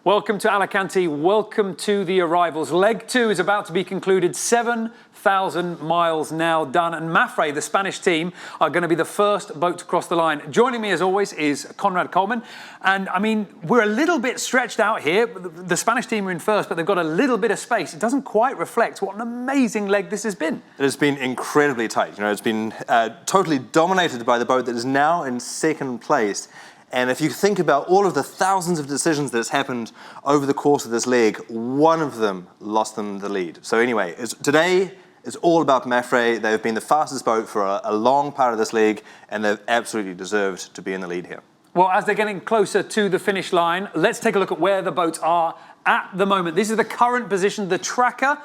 Welcome to Alicante, welcome to the arrivals. Leg 2 is about to be concluded, 7,000 miles now done, and MAPFRE, the Spanish team, are going to be the first boat to cross the line. Joining me as always is Conrad Coleman, and I mean, we're a little bit stretched out here. The Spanish team are in first, but they've got a little bit of space. It doesn't quite reflect what an amazing leg this has been. It has been incredibly tight. It's been totally dominated by the boat that is now in second place. And if you think about all of the thousands of decisions that has happened over the course of this leg, one of them lost them the lead. So anyway, today is all about MAPFRE. They've been the fastest boat for a long part of this leg, and they've absolutely deserved to be in the lead here. Well, as they're getting closer to the finish line, let's take a look at where the boats are at the moment. This is the current position. The tracker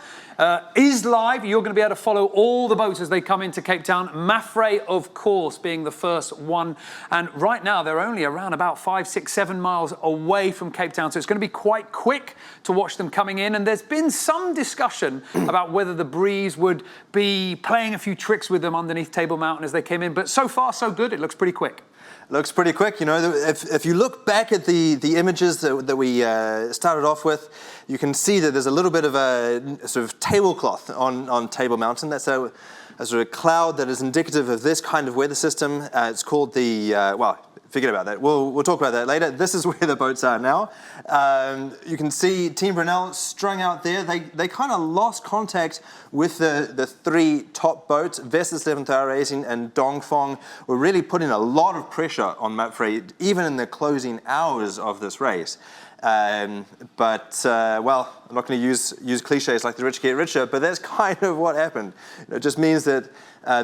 is live. You're going to be able to follow all the boats as they come into Cape Town. MAPFRE, of course, being the first one. And right now, they're only around about 5, 6, 7 miles away from Cape Town. So it's going to be quite quick to watch them coming in. And there's been some discussion about whether the breeze would be playing a few tricks with them underneath Table Mountain as they came in. But so far, so good. It looks pretty quick. Looks pretty quick. If you look back at the images that we started off with, you can see that there's a little bit of a sort of tablecloth on Table Mountain. That's a sort of cloud that is indicative of this kind of weather system. It's called the, well, forget about that. We'll talk about that later. This is where the boats are now. You can see Team Brunel strung out there. They kind of lost contact with the three top boats. Vestas 11th Hour Racing and Dongfeng were really putting a lot of pressure on MAPFRE, even in the closing hours of this race. Well, I'm not going to use cliches like the rich get richer, but that's kind of what happened. It just means that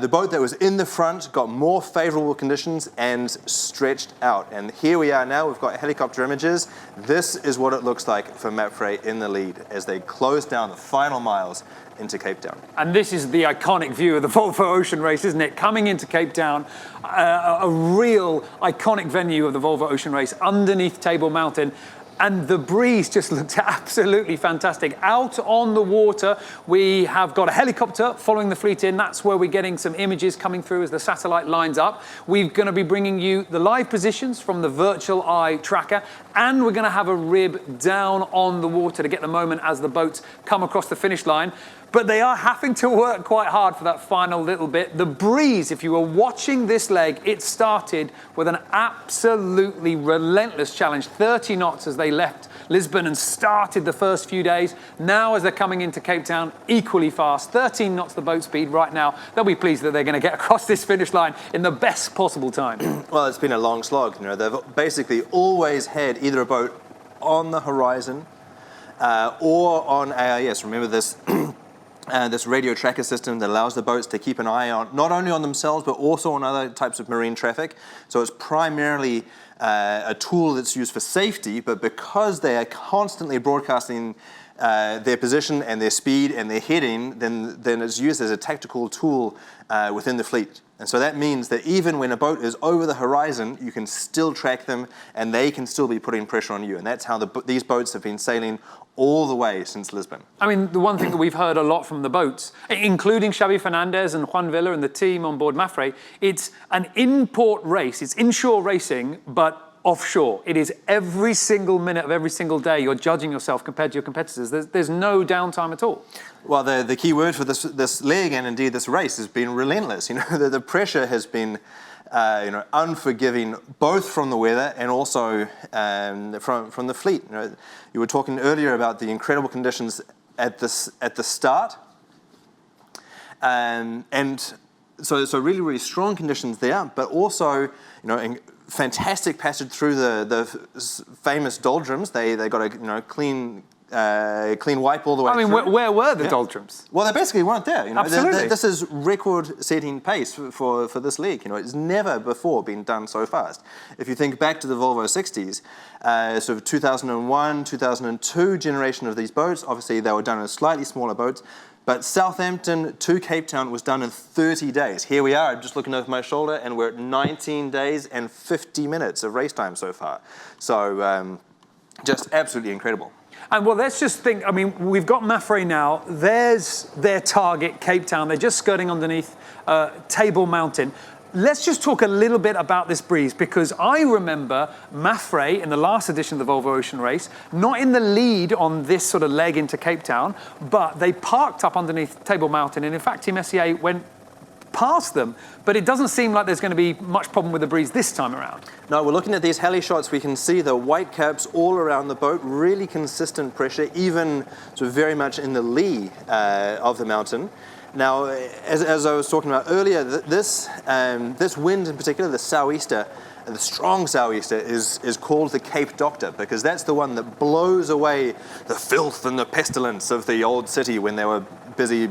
the boat that was in the front got more favorable conditions and stretched out. And here we are now. We've got helicopter images. This is what it looks like for MAPFRE in the lead as they close down the final miles into Cape Town. And this is the iconic view of the Volvo Ocean Race, isn't it? Coming into Cape Town, a real iconic venue of the Volvo Ocean Race underneath Table Mountain. And the breeze just looks absolutely fantastic. Out on the water, we have got a helicopter following the fleet in. That's where we're getting some images coming through as the satellite lines up. We're going to be bringing you the live positions from the virtual eye tracker, and we're going to have a rib down on the water to get the moment as the boats come across the finish line. But they are having to work quite hard for that final little bit. The breeze, if you were watching this leg, it started with an absolutely relentless challenge. 30 knots as they left Lisbon and started the first few days. Now, as they're coming into Cape Town, equally fast. 13 knots the boat speed right now. They'll be pleased that they're going to get across this finish line in the best possible time. Well, it's been a long slog. They've basically always had either a boat on the horizon or on AIS. Remember this... this radio tracker system that allows the boats to keep an eye on, not only on themselves, but also on other types of marine traffic. So it's primarily a tool that's used for safety, but because they are constantly broadcasting their position and their speed and their heading, then it's used as a tactical tool within the fleet. And so that means that even when a boat is over the horizon, you can still track them and they can still be putting pressure on you. And that's how these boats have been sailing all the way since Lisbon. I mean, the one thing that we've heard a lot from the boats, including Xavi Fernandez and Juan Villa and the team on board MAPFRE, it's an in-port race. It's inshore racing, but offshore. It is every single minute of every single day you're judging yourself compared to your competitors. There's no downtime at all. Well, the key word for this leg and indeed this race has been relentless. The pressure has been unforgiving, both from the weather and also from the fleet. You were talking earlier about the incredible conditions at the start, and so really, really strong conditions there, but also fantastic passage through the famous doldrums. They got a clean wipe all the way through. I mean, where were the doldrums? Well, they basically weren't there. Absolutely. This is record-setting pace for this league. It's never before been done so fast. If you think back to the Volvo 60s, sort of 2001, 2002 generation of these boats, obviously they were done in slightly smaller boats, but Southampton to Cape Town was done in 30 days. Here we are, I'm just looking over my shoulder, and we're at 19 days and 50 minutes of race time so far. So just absolutely incredible. And well, let's just think, I mean, we've got MAPFRE now. There's their target, Cape Town. They're just skirting underneath Table Mountain. Let's just talk a little bit about this breeze, because I remember MAPFRE in the last edition of the Volvo Ocean Race, not in the lead on this sort of leg into Cape Town, but they parked up underneath Table Mountain, and in fact Team SEA went past them, but it doesn't seem like there's going to be much problem with the breeze this time around. No, we're looking at these heli shots. We can see the white caps all around the boat, really consistent pressure, even sort of very much in the lee of the mountain. Now, as I was talking about earlier, this wind in particular, the sou'easter, the strong sou'easter, is called the Cape Doctor, because that's the one that blows away the filth and the pestilence of the old city when they were busy,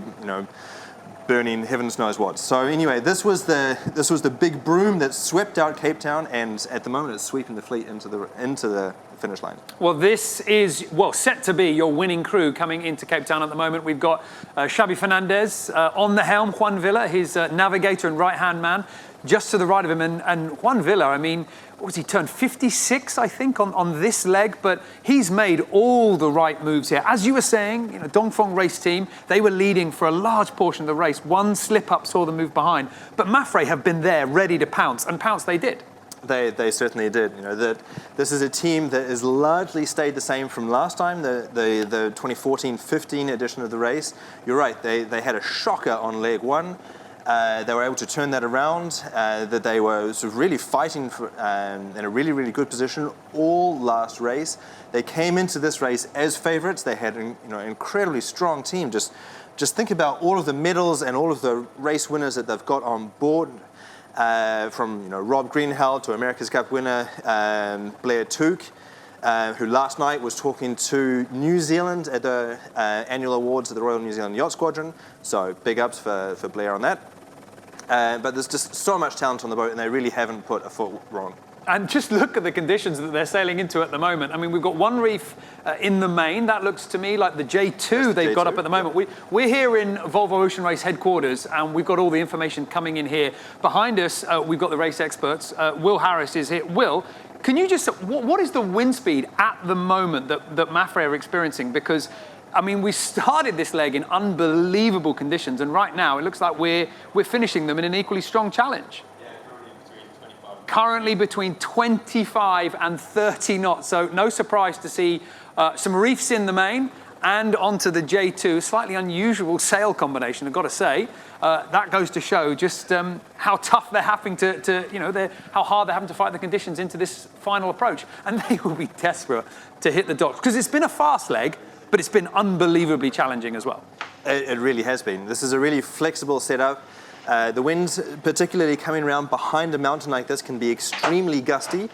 burning heavens knows what. So anyway, this was the big broom that swept out Cape Town, and at the moment it's sweeping the fleet into the finish line. Well, this is set to be your winning crew coming into Cape Town at the moment. We've got Xabi Fernandez on the helm, Juan Villa, his navigator and right-hand man, just to the right of him. And Juan Villa, I mean, what was he, turned 56, I think, on this leg, but he's made all the right moves here. As you were saying, Dongfeng race team, they were leading for a large portion of the race. One slip-up saw them move behind, but MAPFRE have been there ready to pounce, and pounce they did. They certainly did. That this is a team that has largely stayed the same from last time, the 2014-15 edition of the race. You're right, they had a shocker on leg one. They were able to turn that around, that they were sort of really fighting for, in a really, really good position all last race. They came into this race as favorites. They had an incredibly strong team. Just think about all of the medals and all of the race winners that they've got on board, from Rob Greenhalgh to America's Cup winner Blair Tuke, who last night was talking to New Zealand at the annual awards of the Royal New Zealand Yacht Squadron. So big ups for Blair on that. But there's just so much talent on the boat, and they really haven't put a foot wrong. And just look at the conditions that they're sailing into at the moment. I mean, we've got one reef in the main. That looks to me like the J2 they've got up at the moment. We're here in Volvo Ocean Race headquarters, and we've got all the information coming in here. Behind us, we've got the race experts. Will Harris is here. Will, can you just, what is the wind speed at the moment that MAPFRE are experiencing? Because, I mean, we started this leg in unbelievable conditions, and right now it looks like we're finishing them in an equally strong challenge. Currently between 25 and 30 knots, so no surprise to see some reefs in the main and onto the J2. Slightly unusual sail combination, I've got to say. That goes to show just how tough they're having how hard they're having to fight the conditions into this final approach. And they will be desperate to hit the docks, because it's been a fast leg, but it's been unbelievably challenging as well. It really has been. This is a really flexible setup. The winds, particularly coming around behind a mountain like this, can be extremely gusty.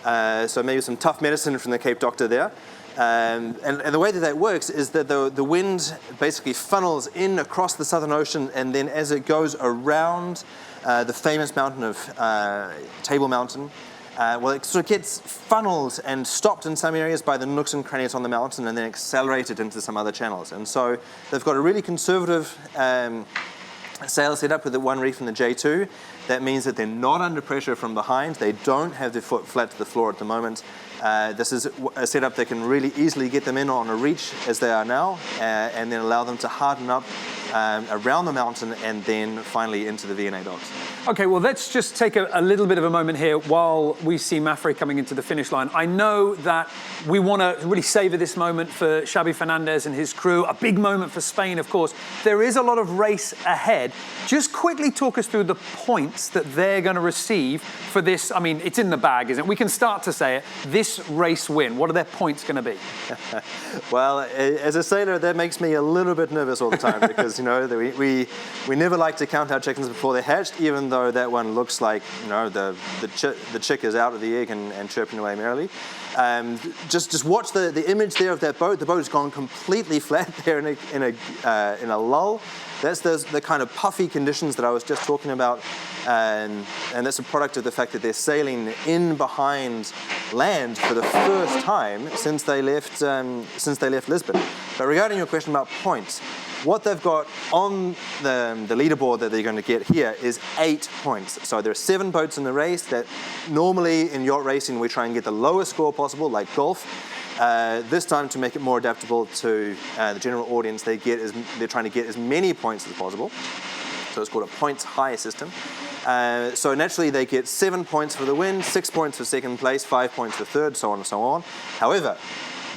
So maybe some tough medicine from the Cape Doctor there. And the way that works is that the wind basically funnels in across the Southern Ocean, and then as it goes around the famous mountain of Table Mountain, it sort of gets funneled and stopped in some areas by the nooks and crannies on the mountain, and then accelerated into some other channels. And so they've got a really conservative sail set up with the one reef and the J2. That means that they're not under pressure from behind. They don't have their foot flat to the floor at the moment. This is a setup that can really easily get them in on a reach as they are now, and then allow them to harden up around the mountain and then finally into the V&A docks. Okay, well, let's just take a little bit of a moment here while we see MAPFRE coming into the finish line. I know that we want to really savor this moment for Xabi Fernandez and his crew, a big moment for Spain, of course. There is a lot of race ahead. Just quickly talk us through the points that they're going to receive for this. I mean, it's in the bag, isn't it? We can start to say it. This race win, what are their points going to be? Well, as a sailor, that makes me a little bit nervous all the time, because, we never like to count our chickens before they're hatched, even though that one looks like, the chick is out of the egg and chirping away merrily. Just watch the image there of that boat. The boat has gone completely flat there in a lull. That's the kind of puffy conditions that I was just talking about, and that's a product of the fact that they're sailing in behind land for the first time since they left Lisbon. But regarding your question about points, what they've got on the leaderboard that they're going to get here is 8 points. So there are 7 boats in the race. That normally in yacht racing we try and get the lowest score possible, like golf. This time, to make it more adaptable to the general audience, they're trying to get as many points as possible. so it's called a points high system. So naturally they get 7 points for the win, 6 points for second place, 5 points for third, so on and so on. However,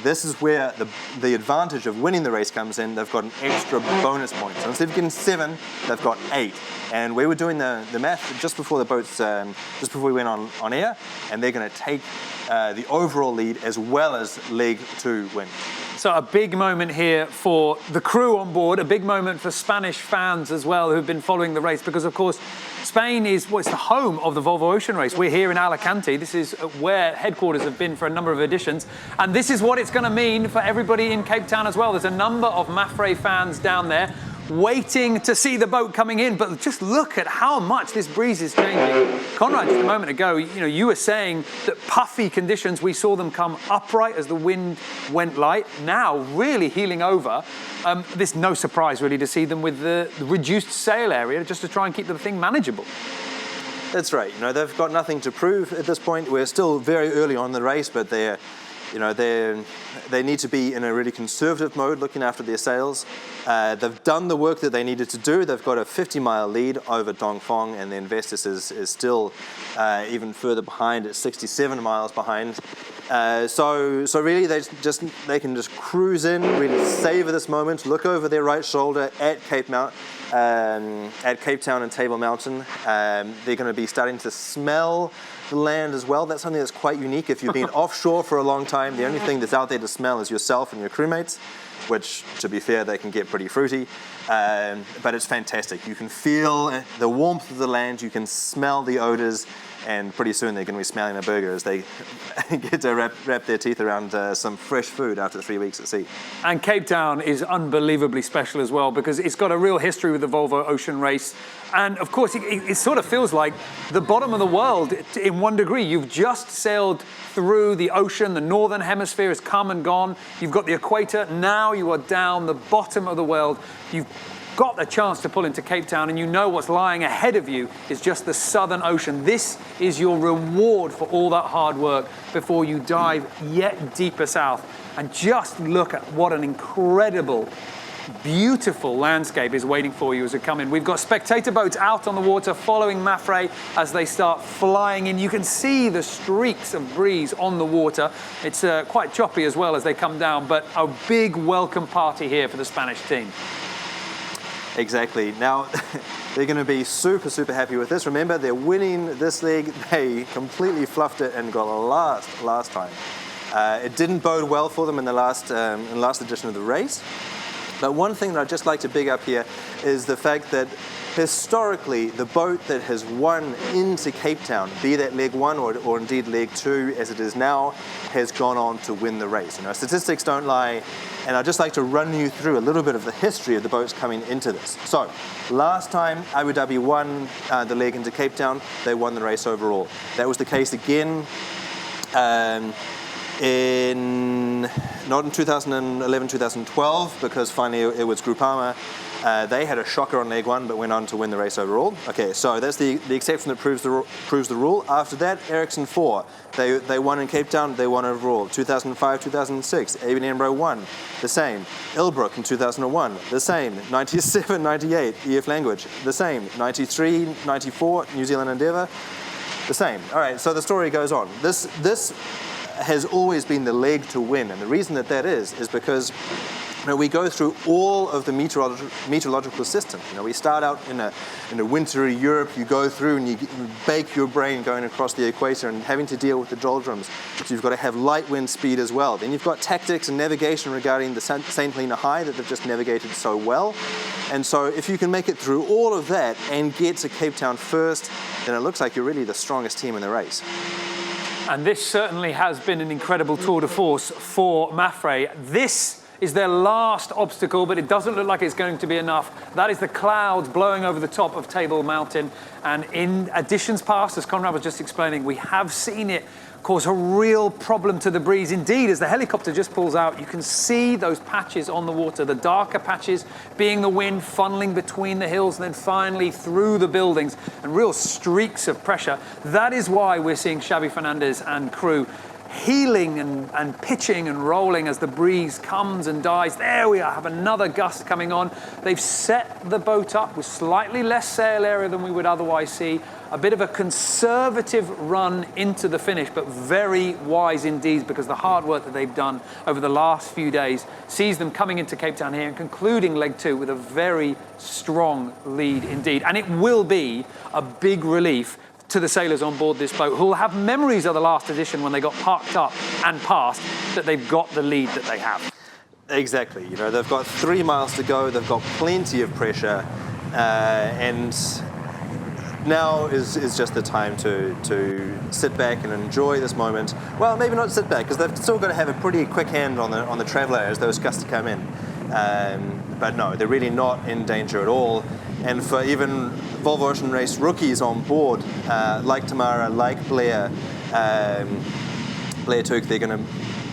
this is where the advantage of winning the race comes in. They've got an extra bonus point. So instead of getting 7, they've got 8. And we were doing the math just before the boats, just before we went on air, and they're going to take the overall lead as well as leg 2 win. So a big moment here for the crew on board, a big moment for Spanish fans as well who've been following the race, because of course Spain is it's the home of the Volvo Ocean Race. We're here in Alicante. This is where headquarters have been for a number of editions, and this is what it's going to mean for everybody in Cape Town as well. There's a number of MAPFRE fans down there waiting to see the boat coming in, but just look at how much this breeze is changing. Conrad, just a moment ago, you were saying that puffy conditions, we saw them come upright as the wind went light. Now really heeling over. There's no surprise really to see them with the reduced sail area just to try and keep the thing manageable. That's right. They've got nothing to prove at this point. We're still very early on in the race, but they need to be in a really conservative mode, looking after their sails. They've done the work that they needed to do. They've got a 50-mile lead over Dongfeng, and then Vestas is still even further behind at 67 miles behind. So really they can just cruise in, really savor this moment, look over their right shoulder at Cape Town and Table Mountain. They're going to be starting to smell the land as well. That's something that's quite unique. If you've been offshore for a long time, the only thing that's out there to smell is yourself and your crewmates, which, to be fair, they can get pretty fruity. But it's fantastic. You can feel the warmth of the land, you can smell the odors, and pretty soon they're going to be smelling a burger as they get to wrap their teeth around some fresh food after 3 weeks at sea. And Cape Town is unbelievably special as well, because it's got a real history with the Volvo Ocean Race. And of course, it sort of feels like the bottom of the world in one degree. You've just sailed through the ocean, the northern hemisphere has come and gone. You've got the equator, now you are down the bottom of the world. You've got the chance to pull into Cape Town, and you know what's lying ahead of you is just the Southern Ocean. This is your reward for all that hard work before you dive yet deeper south. And just look at what an incredible, beautiful landscape is waiting for you as you come in. We've got spectator boats out on the water following MAPFRE as they start flying in. You can see the streaks of breeze on the water. It's quite choppy as well as they come down, but a big welcome party here for the Spanish team. Exactly. Now, they're going to be super, super happy with this. Remember, they're winning this leg. They completely fluffed it and got last time. It didn't bode well for them in the last edition of the race. But one thing that I'd just like to big up here is the fact that historically, the boat that has won into Cape Town, be that leg 1 or indeed leg 2 as it is now, has gone on to win the race. Statistics don't lie, and I'd just like to run you through a little bit of the history of the boats coming into this. So, last time Abu Dhabi won the leg into Cape Town, they won the race overall. That was the case again not in 2011, 2012, because finally it was Groupama. They had a shocker on leg 1, but went on to win the race overall. Okay, so that's the exception that proves the rule. After that, Ericsson 4. They won in Cape Town, they won overall. 2005, 2006, ABN AMRO won, the same. Ilbrook in 2001, the same. 97, 98, EF Language, the same. 93, 94, New Zealand Endeavour, the same. All right, so the story goes on. This has always been the leg to win, and the reason that is because we go through all of the meteorological system. We start out in a wintry Europe. You go through and you bake your brain going across the equator and having to deal with the doldrums. So you've got to have light wind speed as well. Then you've got tactics and navigation regarding the St. Helena High that they've just navigated so well. And so if you can make it through all of that and get to Cape Town first, then it looks like you're really the strongest team in the race. And this certainly has been an incredible tour de force for MAPFRE. This is their last obstacle, but it doesn't look like it's going to be enough. That is the clouds blowing over the top of Table Mountain. And in editions past, as Conrad was just explaining, we have seen it cause a real problem to the breeze. Indeed, as the helicopter just pulls out, you can see those patches on the water, the darker patches being the wind funneling between the hills and then finally through the buildings, and real streaks of pressure. That is why we're seeing Xavi Fernandez and crew heeling and pitching and rolling as the breeze comes and dies. There we are, have another gust coming on. They've set the boat up with slightly less sail area than we would otherwise see. A bit of a conservative run into the finish, but very wise indeed, because the hard work that they've done over the last few days sees them coming into Cape Town here and concluding leg 2 with a very strong lead indeed. And it will be a big relief to the sailors on board this boat, who will have memories of the last edition when they got parked up and passed, that they've got the lead that they have. Exactly. You know, they've got 3 miles to go. They've got plenty of pressure, and now is just the time to sit back and enjoy this moment. Well, maybe not sit back, because they've still got to have a pretty quick hand on the Traveller as those gusts come in. But no, they're really not in danger at all. And for even Volvo Ocean Race rookies on board, like Tamara, like Blair Took, they're going to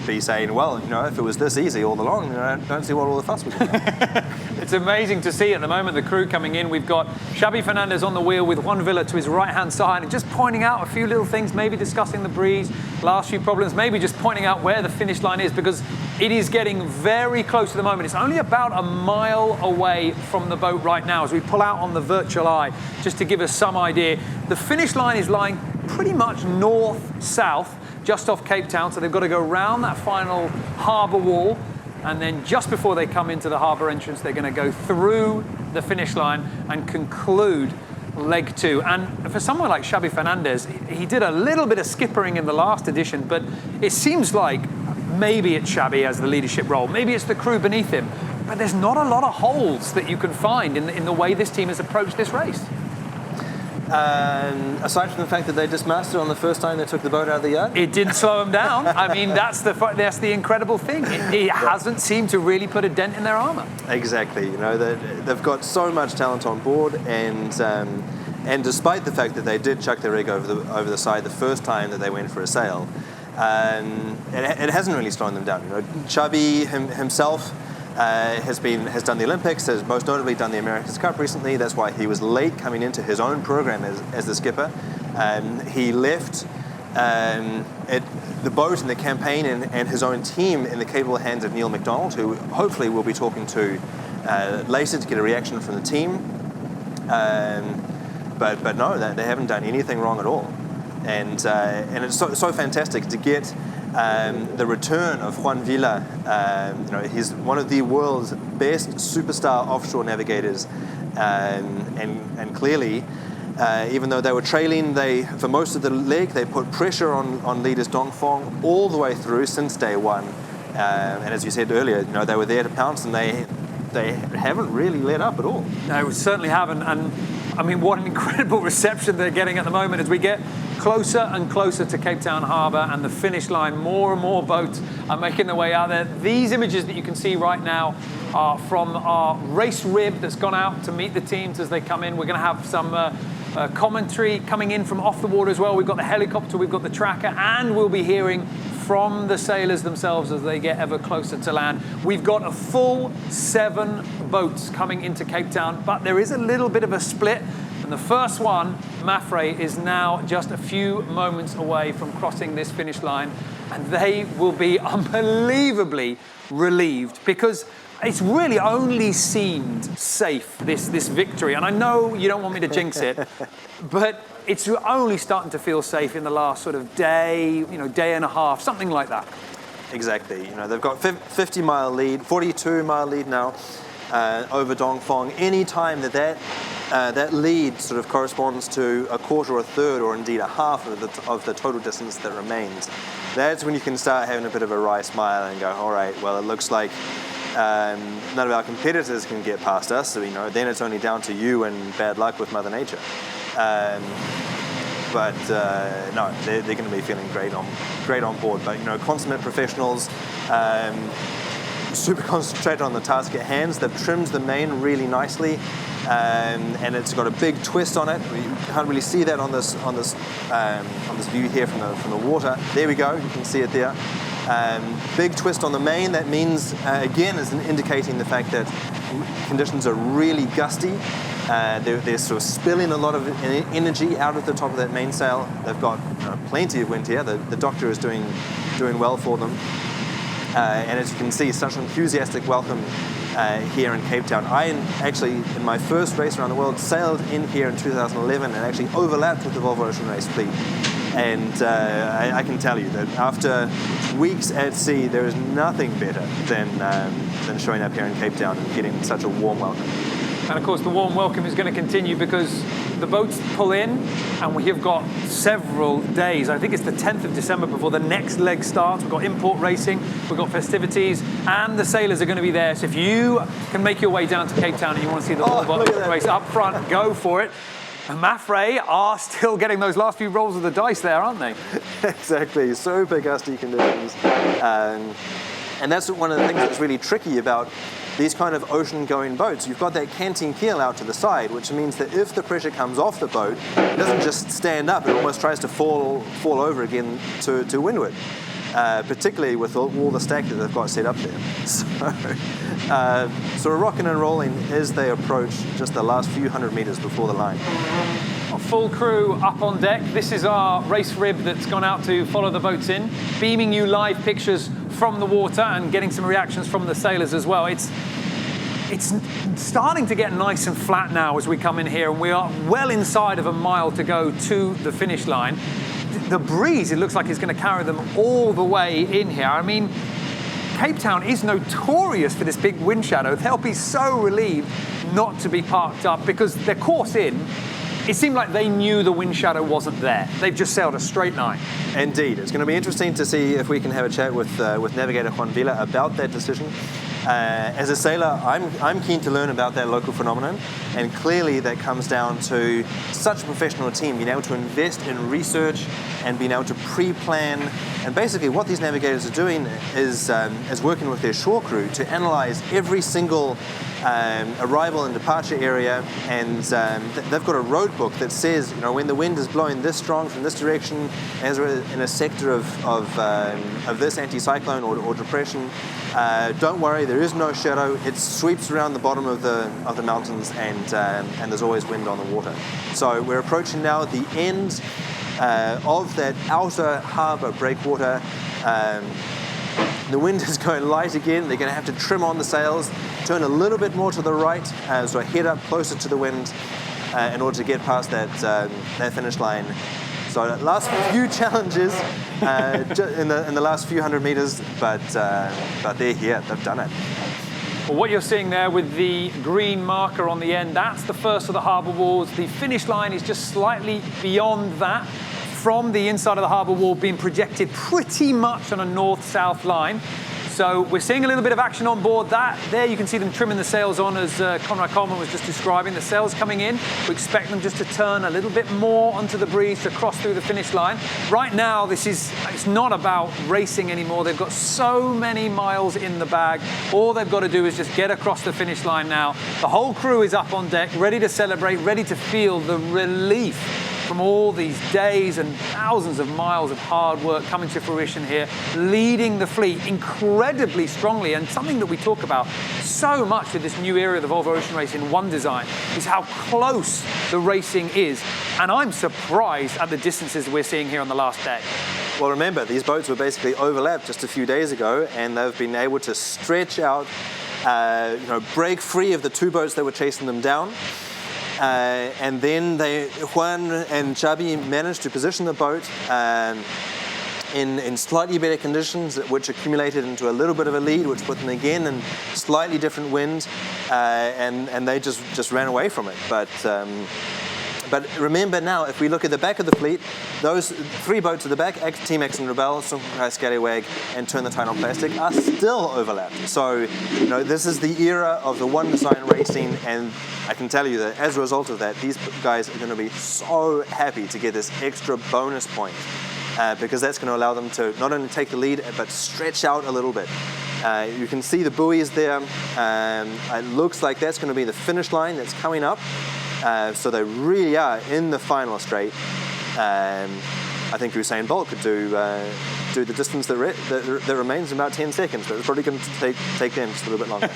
be saying, well, you know, if it was this easy all along, I don't see what all the fuss was about. It's amazing to see at the moment the crew coming in. We've got Xabi Fernandez on the wheel with Juan Villa to his right-hand side and just pointing out a few little things, maybe discussing the breeze, last few problems, maybe just pointing out where the finish line is, because it is getting very close at the moment. It's only about a mile away from the boat right now as we pull out on the virtual eye, just to give us some idea. The finish line is lying pretty much north-south, just off Cape Town, so they've got to go round that final harbour wall, and then just before they come into the harbour entrance, they're going to go through the finish line and conclude leg 2. And for someone like Xabi Fernandez, he did a little bit of skippering in the last edition, but it seems like maybe it's Xabi has the leadership role, maybe it's the crew beneath him, but there's not a lot of holes that you can find in the way this team has approached this race. Aside from the fact that they dismasted on the first time they took the boat out of the yard? It didn't slow them down. I mean, that's the incredible thing. It hasn't seemed to really put a dent in their armour. Exactly. You know, they've got so much talent on board, and despite the fact that they did chuck their rig over the side the first time that they went for a sail, it hasn't really slowed them down. You know, Xabi himself has done the Olympics, has most notably done the America's Cup recently. That's why he was late coming into his own program as the skipper. He left the boat and the campaign and his own team in the capable hands of Neil McDonald, who hopefully we'll be talking to later to get a reaction from the team. But no, they haven't done anything wrong at all. And it's so fantastic to get the return of Juan Villa. You know, he's one of the world's best superstar offshore navigators, and clearly, even though they were trailing, for most of the leg they put pressure on leaders Dongfeng all the way through since day one. And as you said earlier, you know, they were there to pounce, and they haven't really let up at all. No, we certainly haven't. And I mean, what an incredible reception they're getting at the moment as we get closer and closer to Cape Town Harbour and the finish line. More and more boats are making their way out there. These images that you can see right now are from our race rib that's gone out to meet the teams as they come in. We're going to have some commentary coming in from off the water as well. We've got the helicopter, we've got the tracker, and we'll be hearing from the sailors themselves as they get ever closer to land. We've got a full 7 boats coming into Cape Town, but there is a little bit of a split. And the first one, MAPFRE, is now just a few moments away from crossing this finish line. And they will be unbelievably relieved, because it's really only seemed safe, this victory. And I know you don't want me to jinx it, but it's only starting to feel safe in the last sort of day, day and a half, something like that. Exactly. You know, they've got 50-mile lead, 42-mile lead now over Dongfeng. Any time that lead sort of corresponds to a quarter or a third or indeed a half of the total distance that remains, that's when you can start having a bit of a wry smile and go, all right, well, it looks like none of our competitors can get past us, so then it's only down to you and bad luck with Mother Nature. But no, they're going to be feeling great on board. But consummate professionals, super concentrated on the task at hand. They've trimmed the main really nicely, and it's got a big twist on it. You can't really see that on this view here from the water. There we go. You can see it there. Big twist on the main. That means again is indicating the fact that conditions are really gusty. They're sort of spilling a lot of energy out of the top of that mainsail. They've got plenty of wind here. The doctor is doing doing well for them. And as you can see, such an enthusiastic welcome here in Cape Town. I actually, in my first race around the world, sailed in here in 2011 and actually overlapped with the Volvo Ocean Race fleet. And I can tell you that after weeks at sea, there is nothing better than showing up here in Cape Town and getting such a warm welcome. And of course, the warm welcome is going to continue because the boats pull in and we have got several days. I think it's the 10th of December before the next leg starts. We've got import racing, we've got festivities, and the sailors are going to be there. So if you can make your way down to Cape Town and you want to see the Volvo race up front, go for it. And MAPFRE are still getting those last few rolls of the dice there, aren't they? Exactly, super gusty conditions. And that's one of the things that's really tricky about these kind of ocean-going boats. You've got that canting keel out to the side, which means that if the pressure comes off the boat, it doesn't just stand up, it almost tries to fall over again to windward, particularly with all the stack that they've got set up there. So we're rocking and rolling as they approach just the last few hundred meters before the line. A full crew up on deck. This is our race rib that's gone out to follow the boats in, beaming you live pictures from the water and getting some reactions from the sailors as well. It's starting to get nice and flat now as we come in here, and we are well inside of a mile to go to the finish line. The breeze, it looks like, is going to carry them all the way in here. I mean, Cape Town is notorious for this big wind shadow. They'll be so relieved not to be parked up because their course in, it seemed like they knew the wind shadow wasn't there. They've just sailed a straight line. Indeed. It's going to be interesting to see if we can have a chat with navigator Juan Vila about that decision. As a sailor, I'm keen to learn about that local phenomenon, and clearly that comes down to such a professional team being able to invest in research and being able to pre-plan. And basically what these navigators are doing is working with their shore crew to analyze every single arrival and departure area, and they've got a road book that says, you know, when the wind is blowing this strong from this direction, as we're in a sector of this anticyclone or depression, don't worry, there is no shadow. It sweeps around the bottom of the mountains, and there's always wind on the water. So we're approaching now the end of that outer harbour breakwater. The wind is going light again. They're going to have to trim on the sails, turn a little bit more to the right, so head up closer to the wind in order to get past that finish line. So last few challenges in the last few hundred meters, but they're here. They've done it. Well, what you're seeing there with the green marker on the end, that's the first of the harbour walls. The finish line is just slightly beyond that, from the inside of the harbour wall being projected pretty much on a north-south line. So we're seeing a little bit of action on board. There you can see them trimming the sails on, as Conrad Coleman was just describing. The sails coming in. We expect them just to turn a little bit more onto the breeze to cross through the finish line. Right now, it's not about racing anymore. They've got so many miles in the bag. All they've got to do is just get across the finish line now. The whole crew is up on deck, ready to celebrate, ready to feel the relief from all these days and thousands of miles of hard work coming to fruition here, leading the fleet incredibly strongly. And something that we talk about so much with this new era of the Volvo Ocean Race in one design is how close the racing is. And I'm surprised at the distances we're seeing here on the last day. Well, remember, these boats were basically overlapped just a few days ago, and they've been able to stretch out, break free of the two boats that were chasing them down. And then Juan and Xabi managed to position the boat in slightly better conditions, which accumulated into a little bit of a lead, which put them again in slightly different wind, and they just ran away from it. But remember now, if we look at the back of the fleet, those three boats at the back, Team X and Rebel, Sunkai Scallywag, and Turn the Tide on Plastic, are still overlapped. So, this is the era of the one design racing, and I can tell you that as a result of that, these guys are going to be so happy to get this extra bonus point, because that's going to allow them to not only take the lead, but stretch out a little bit. You can see the buoys there. It looks like that's going to be the finish line that's coming up. So they really are in the final straight. I think Usain Bolt could do the distance that remains in about 10 seconds, but it's probably going to take them just a little bit longer.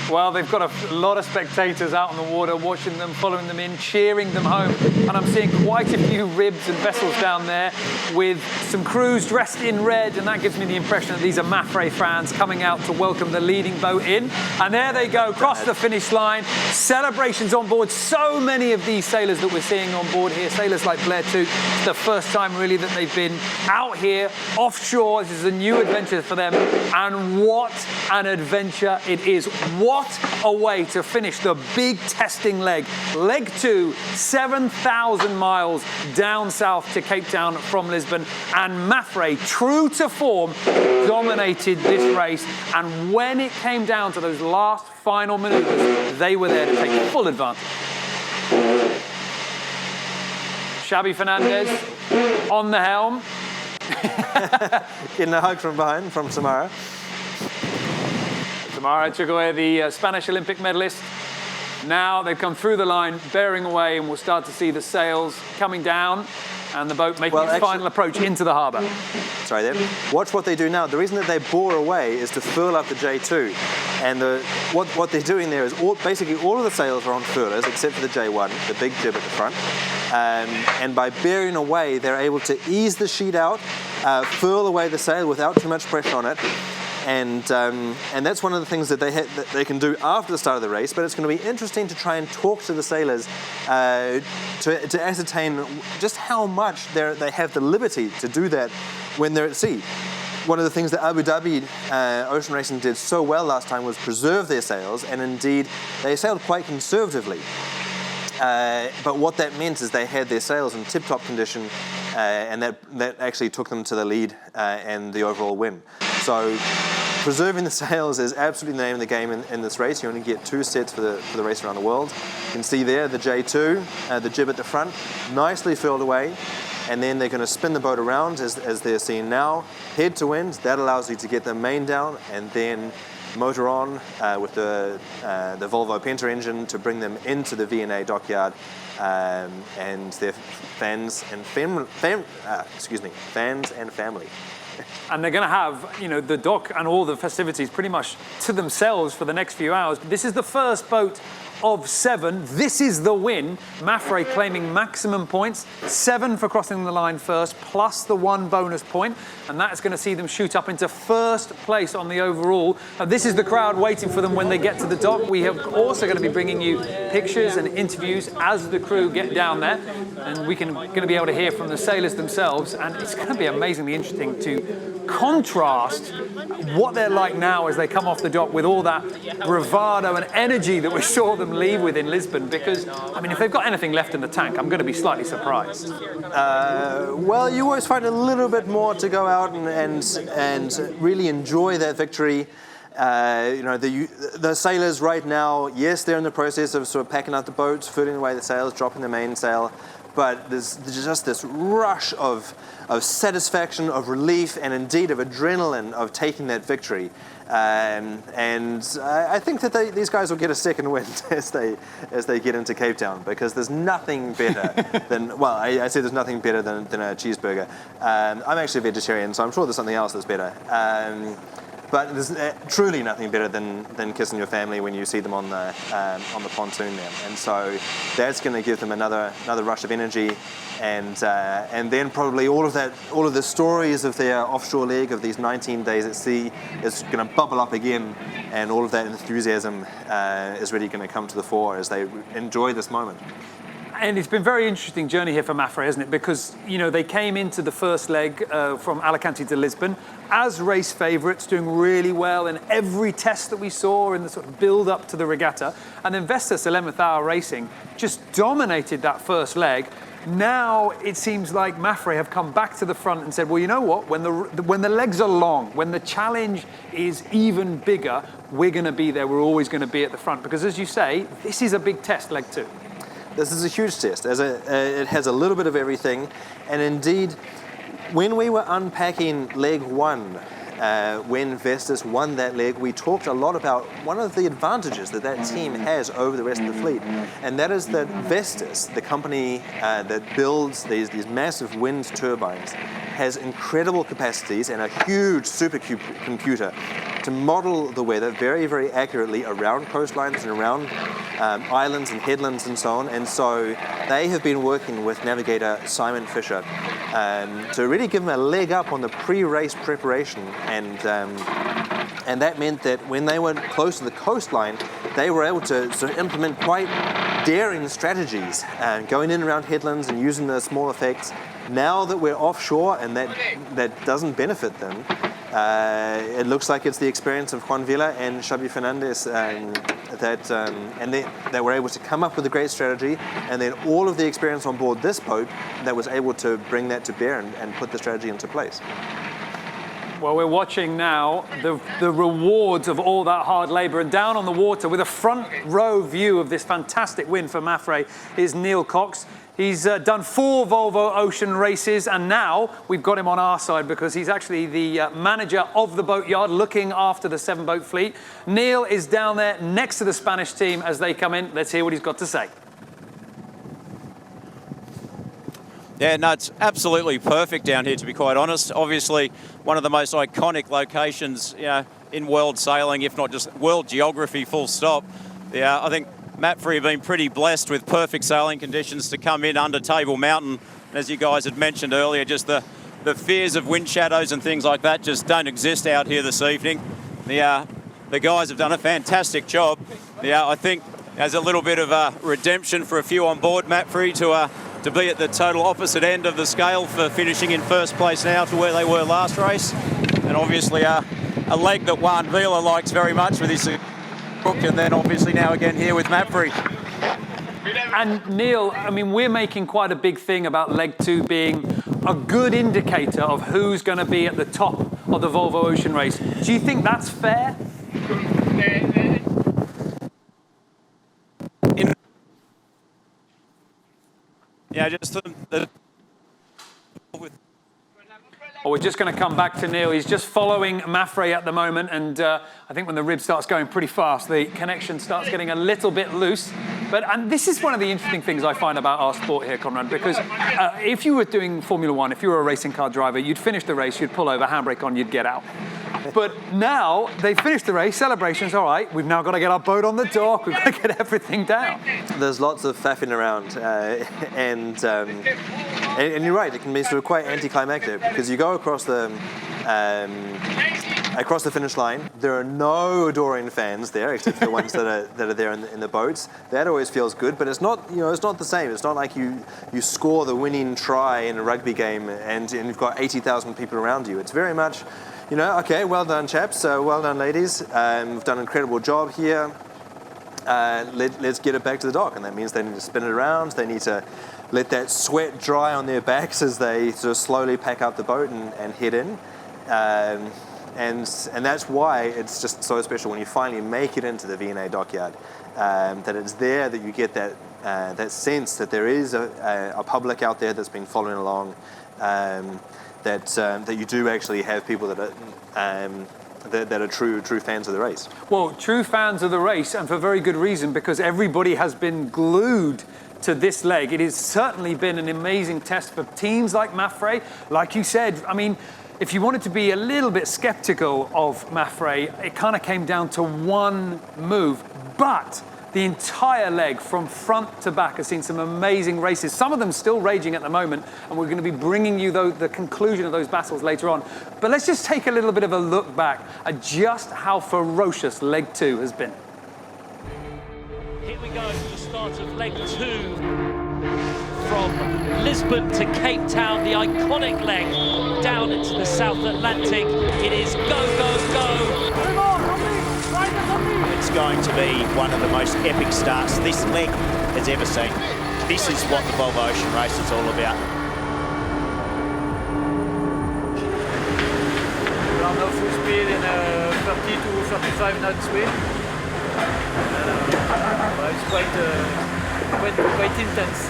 Well, they've got a lot of spectators out on the water, watching them, following them in, cheering them home. And I'm seeing quite a few ribs and vessels down there with some crews dressed in red. And that gives me the impression that these are MAPFRE fans coming out to welcome the leading boat in. And there they go, across the finish line. Celebrations on board. So many of these sailors that we're seeing on board here, sailors like Blair too. It's the first time really that they've been out here, offshore. This is a new adventure for them. And what an adventure it is. What a way to finish the big testing leg. Leg 2, 7,000 miles down south to Cape Town from Lisbon. And MAPFRE, true to form, dominated this race. And when it came down to those last final maneuvers, they were there to take full advantage. Xabi Fernandez on the helm. Getting a hug from behind from Samara. Samara took away the Spanish Olympic medalist. Now they've come through the line, bearing away, and we'll start to see the sails coming down and the boat making its final approach into the harbour. Sorry then. Watch what they do now. The reason that they bore away is to furl up the J2. And what they're doing there is basically all of the sails are on furlers except for the J1, the big jib at the front. And by bearing away, they're able to ease the sheet out, furl away the sail without too much pressure on it. And that's one of the things that they can do after the start of the race, but it's going to be interesting to try and talk to the sailors to ascertain just how much they have the liberty to do that when they're at sea. One of the things that Abu Dhabi Ocean Racing did so well last time was preserve their sails, and indeed they sailed quite conservatively. But what that meant is they had their sails in tip-top condition, and that actually took them to the lead and the overall win. So preserving the sails is absolutely the name of the game in this race. You only get 2 sets for the race around the world. You can see there the J2, the jib at the front, nicely furled away. And then they're going to spin the boat around as they're seeing now, head to wind. That allows you to get the main down and then motor on with the Volvo Penta engine to bring them into the V&A dockyard and their fans and family. And they're going to have, the dock and all the festivities pretty much to themselves for the next few hours. But this is the first boat of 7. This is the win. MAPFRE claiming maximum points, 7 for crossing the line first, plus the 1 bonus point, and that's going to see them shoot up into first place on the overall. This is the crowd waiting for them when they get to the dock. We have also going to be bringing you pictures and interviews as the crew get down there, and we're going to be able to hear from the sailors themselves, and it's going to be amazingly interesting to contrast what they're like now as they come off the dock with all that bravado and energy that we saw them leave with in Lisbon, because, if they've got anything left in the tank, I'm going to be slightly surprised. Well, you always find a little bit more to go out and really enjoy that victory. The sailors right now, yes, they're in the process of sort of packing out the boats, furling away the sails, dropping the mainsail, but there's just this rush of satisfaction, of relief, and indeed of adrenaline of taking that victory. And I think that these guys will get a second wind as they get into Cape Town, because there's nothing better than, well, I say there's nothing better than a cheeseburger. I'm actually a vegetarian, so I'm sure there's something else that's better. But there's truly nothing better than kissing your family when you see them on the pontoon there, and so that's going to give them another rush of energy, and then probably all of the stories of their offshore leg of these 19 days at sea is going to bubble up again, and all of that enthusiasm is really going to come to the fore as they enjoy this moment. And it's been a very interesting journey here for MAPFRE, hasn't it? Because, they came into the first leg from Alicante to Lisbon as race favourites, doing really well in every test that we saw in the sort of build-up to the regatta. And then Vestas 11th Hour Racing just dominated that first leg. Now it seems like MAPFRE have come back to the front and said, well, you know what? When the legs are long, when the challenge is even bigger, we're going to be there. We're always going to be at the front. Because as you say, this is a big test, leg 2. This is a huge test. It has a little bit of everything, and indeed, when we were unpacking leg 1, when Vestas won that leg, we talked a lot about one of the advantages that team has over the rest of the fleet, and that is that Vestas, the company that builds these massive wind turbines, has incredible capacities and a huge supercomputer to model the weather very, very accurately around coastlines and around islands and headlands and so on. And so they have been working with navigator Simon Fisher to really give them a leg up on the pre-race preparation. And that meant that when they were close to the coastline, they were able to sort of implement quite daring strategies, going in around headlands and using the small effects. Now that we're offshore and that doesn't benefit them, it looks like it's the experience of Juan Villa and Xavi Fernandez that were able to come up with a great strategy, and then all of the experience on board this boat that was able to bring that to bear and put the strategy into place. Well, we're watching now the rewards of all that hard labor, and down on the water with a front row view of this fantastic win for MAPFRE is Neil Cox. He's done 4 Volvo Ocean races, and now we've got him on our side because he's actually the manager of the boatyard looking after the 7-boat fleet. Neil is down there next to the Spanish team as they come in. Let's hear what he's got to say. Yeah, no, it's absolutely perfect down here, to be quite honest. Obviously, one of the most iconic locations, in world sailing, if not just world geography, full stop. Yeah, I think MAPFRE have been pretty blessed with perfect sailing conditions to come in under Table Mountain. As you guys had mentioned earlier, just the fears of wind shadows and things like that just don't exist out here this evening. The guys have done a fantastic job. Yeah, I think there's a little bit of a redemption for a few on board MAPFRE to be at the total opposite end of the scale for finishing in first place now to where they were last race. And obviously a leg that Juan Villa likes very much with his book, and then obviously now again here with MAPFRE. And Neil, I mean, we're making quite a big thing about leg 2 being a good indicator of who's going to be at the top of the Volvo Ocean race. Do you think that's fair? Yeah, just Well, we're just going to come back to Neil. He's just following MAPFRE at the moment, and I think when the rib starts going pretty fast, the connection starts getting a little bit loose. And this is one of the interesting things I find about our sport here, Conrad, because if you were doing Formula One, if you were a racing car driver, you'd finish the race, you'd pull over, handbrake on, you'd get out. But now they finished the race, celebrations, all right, we've now got to get our boat on the dock, we've got to get everything down. There's lots of faffing around, and you're right, it can be sort of quite anticlimactic because you go across the finish line. There are no adoring fans there, except for the ones that are there in the boats. That always feels good, but it's not it's not the same. It's not like you score the winning try in a rugby game and you've got 80,000 people around you. It's very much, okay, well done chaps, well done ladies. We've done an incredible job here. Let's get it back to the dock, and that means they need to spin it around. They need to let that sweat dry on their backs as they sort of slowly pack up the boat and head in. And that's why it's just so special when you finally make it into the V&A dockyard, that it's there that you get that sense that there is a public out there that's been following along, that you do actually have people that are true fans of the race. Well, true fans of the race, and for very good reason, because everybody has been glued to this leg. It has certainly been an amazing test for teams like MAPFRE. Like you said, I mean, if you wanted to be a little bit skeptical of MAPFRE, it kind of came down to one move, but the entire leg from front to back has seen some amazing races, some of them still raging at the moment, and we're going to be bringing you the conclusion of those battles later on. But let's just take a little bit of a look back at just how ferocious leg 2 has been. Here we go to the start of leg 2 from Lisbon to Cape Town, the iconic leg down into the South Atlantic. It is go, go, go. It's going to be one of the most epic starts this leg has ever seen. This is what the Volvo Ocean Race is all about. We're on no full speed in a 30 to 35 knot wind. It's quite intense.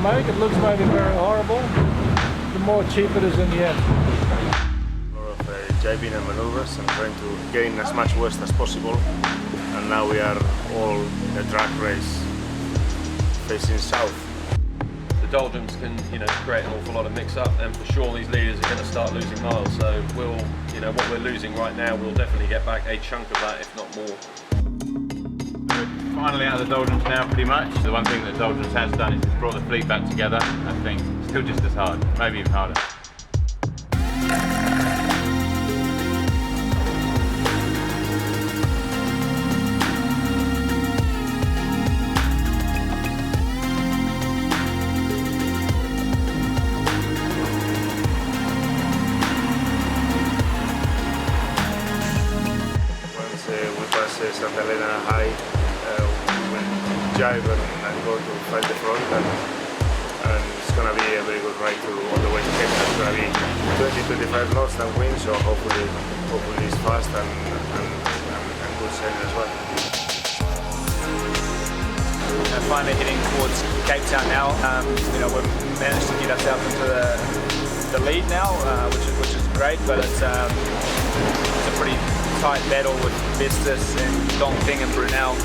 make. It looks maybe very horrible. The more cheap it is in the end. A lot of jibing and maneuvers and trying to gain as much west as possible. And now we are all in a drag race facing south. The doldrums can, create an awful lot of mix-up, and for sure these leaders are going to start losing miles. So we'll, what we're losing right now, we'll definitely get back a chunk of that, if not more. We're finally out of the doldrums now, pretty much. The one thing that doldrums has done is it's brought the fleet back together. I think still just as hard, maybe even harder. Santa Elena high, we will jive and go to find the front, and it's going to be a very good ride all the way to Cape Town. It's going to be 20-25 knots and wind, so hopefully it's fast and good sailing as well. Finally heading towards Cape Town now. We've managed to get ourselves into the lead now, which is great, but it's a pretty tight battle with Vestas and Dongping and Brunel.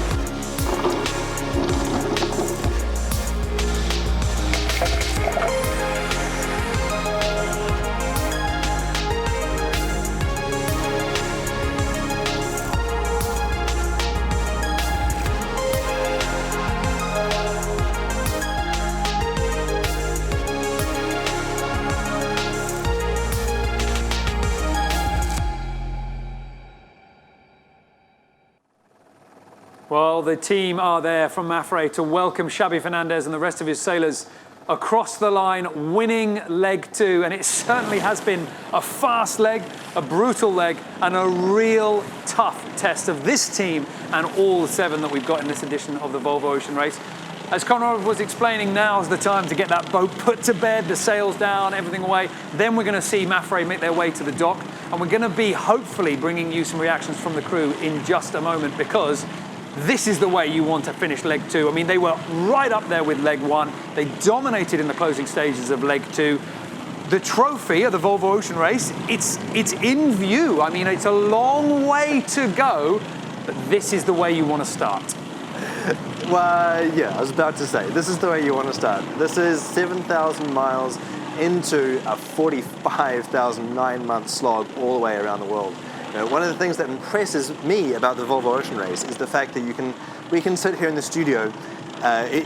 Well, the team are there from MAPFRE to welcome Xabi Fernandez and the rest of his sailors across the line, winning leg 2. And it certainly has been a fast leg, a brutal leg, and a real tough test of this team and all 7 that we've got in this edition of the Volvo Ocean Race. As Conrad was explaining, now's the time to get that boat put to bed, the sails down, everything away. Then we're going to see MAPFRE make their way to the dock. And we're going to be hopefully bringing you some reactions from the crew in just a moment, because this is the way you want to finish leg 2. I mean, they were right up there with leg 1. They dominated in the closing stages of leg 2. The trophy of the Volvo Ocean Race, it's in view. I mean, it's a long way to go, but this is the way you want to start. Well, yeah, I was about to say, this is the way you want to start. This is 7,000 miles into a 45,000 9-month slog all the way around the world. One of the things that impresses me about the Volvo Ocean Race is the fact that we can sit here in the studio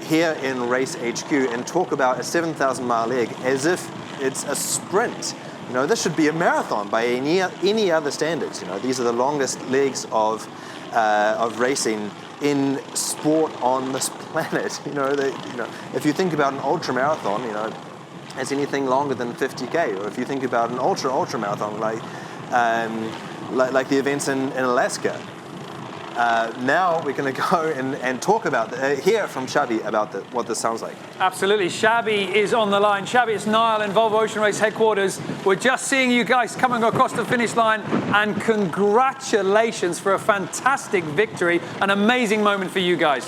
here in Race HQ and talk about a 7,000 mile leg as if it's a sprint. This should be a marathon by any other standards. These are the longest legs of racing in sport on this planet. If you think about an ultra marathon, as anything longer than 50k, or if you think about an ultra marathon like the events in Alaska. Now we're going to go and talk about, hear from Xabi about what this sounds like. Absolutely. Xabi is on the line. Xabi, it's Niall in Volvo Ocean Race headquarters. We're just seeing you guys coming across the finish line, and congratulations for a fantastic victory. An amazing moment for you guys.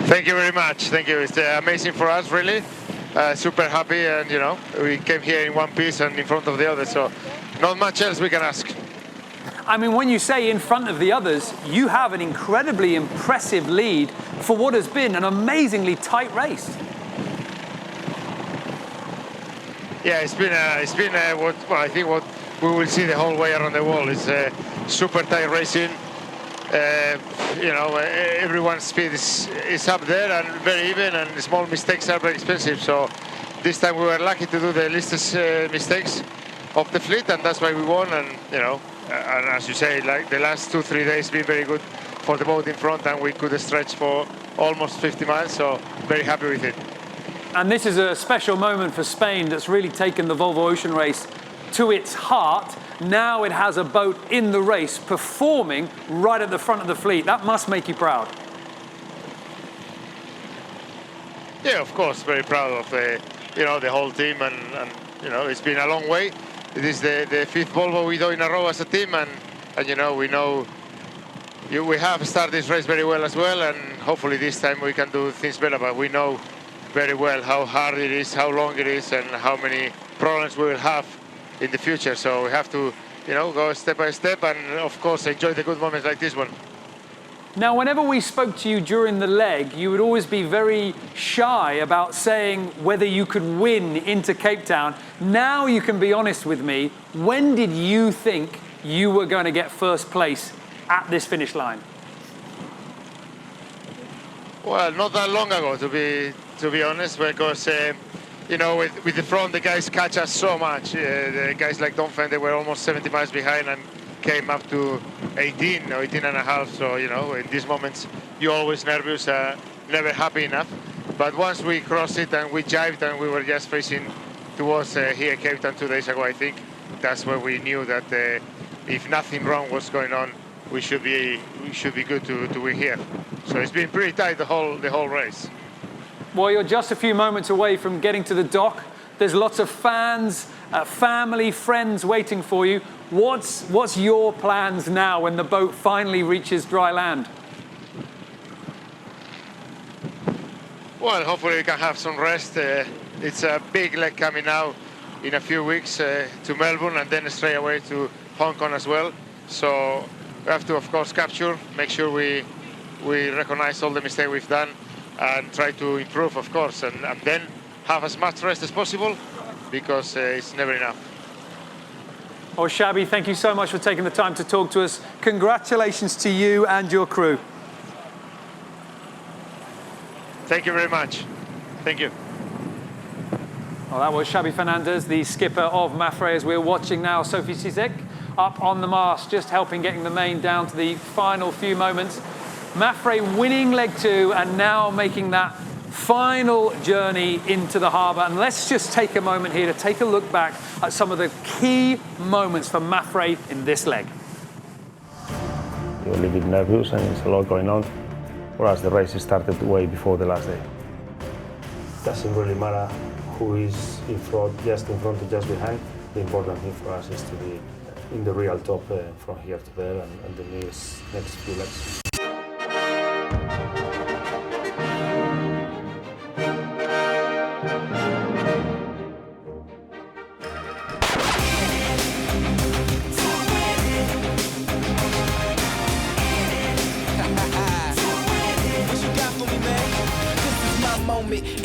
Thank you very much. Thank you. It's amazing for us, really. Super happy, and we came here in one piece and in front of the others, so not much else we can ask. I mean, when you say in front of the others, you have an incredibly impressive lead for what has been an amazingly tight race. Yeah, it's been I think what we will see the whole way around the world is super tight racing. Everyone's speed is up there and very even, and small mistakes are very expensive. So this time we were lucky to do the least mistakes of the fleet, and that's why we won. And and as you say, like the last 2-3 days been very good for the boat in front, and we could stretch for almost 50 miles. So very happy with it. And this is a special moment for Spain that's really taken the Volvo Ocean Race to its heart. Now it has a boat in the race performing right at the front of the fleet. That must make you proud. Yeah, of course, very proud of the whole team, and it's been a long way. It is the 5th Volvo we do in a row as a team, and we know we have started this race very well as well, and hopefully this time we can do things better. But we know very well how hard it is, how long it is, and how many problems we will have in the future. So we have to, go step by step, and of course enjoy the good moments like this one. Now, whenever we spoke to you during the leg, you would always be very shy about saying whether you could win into Cape Town. Now you can be honest with me. When did you think you were going to get first place at this finish line? Well, not that long ago, to be honest, because with the front, the guys catch us so much. The guys like Donphan, they were almost 70 miles behind and came up to 18 or 18 and a half. So, in these moments, you're always nervous, never happy enough. But once we crossed it and we jived and we were just facing towards here, Cape Town 2 days ago, I think, that's where we knew that if nothing wrong was going on, we should be good to win here. So it's been pretty tight the whole race. Well, you're just a few moments away from getting to the dock. There's lots of fans, family, friends waiting for you. What's your plans now when the boat finally reaches dry land? Well, hopefully we can have some rest. It's a big leg coming now in a few weeks to Melbourne and then straight away to Hong Kong as well. So we have to, of course, capture, make sure we recognize all the mistakes we've done and try to improve, of course, and then have as much rest as possible because it's never enough. Oh, Xabi, thank you so much for taking the time to talk to us. Congratulations to you and your crew. Thank you very much. Thank you. Well, that was Xabi Fernandez, the skipper of MAPFRE, as we're watching now. Sophie Zizek up on the mast, just helping getting the main down to the final few moments. MAPFRE winning leg 2 and now making that final journey into the harbour. And let's just take a moment here to take a look back at some of the key moments for MAPFRE in this leg. You're a little bit nervous and there's a lot going on. For us, the race started way before the last day. Doesn't really matter who is in front, just in front or just behind. The important thing for us is to be in the real top from here to there and the next few legs.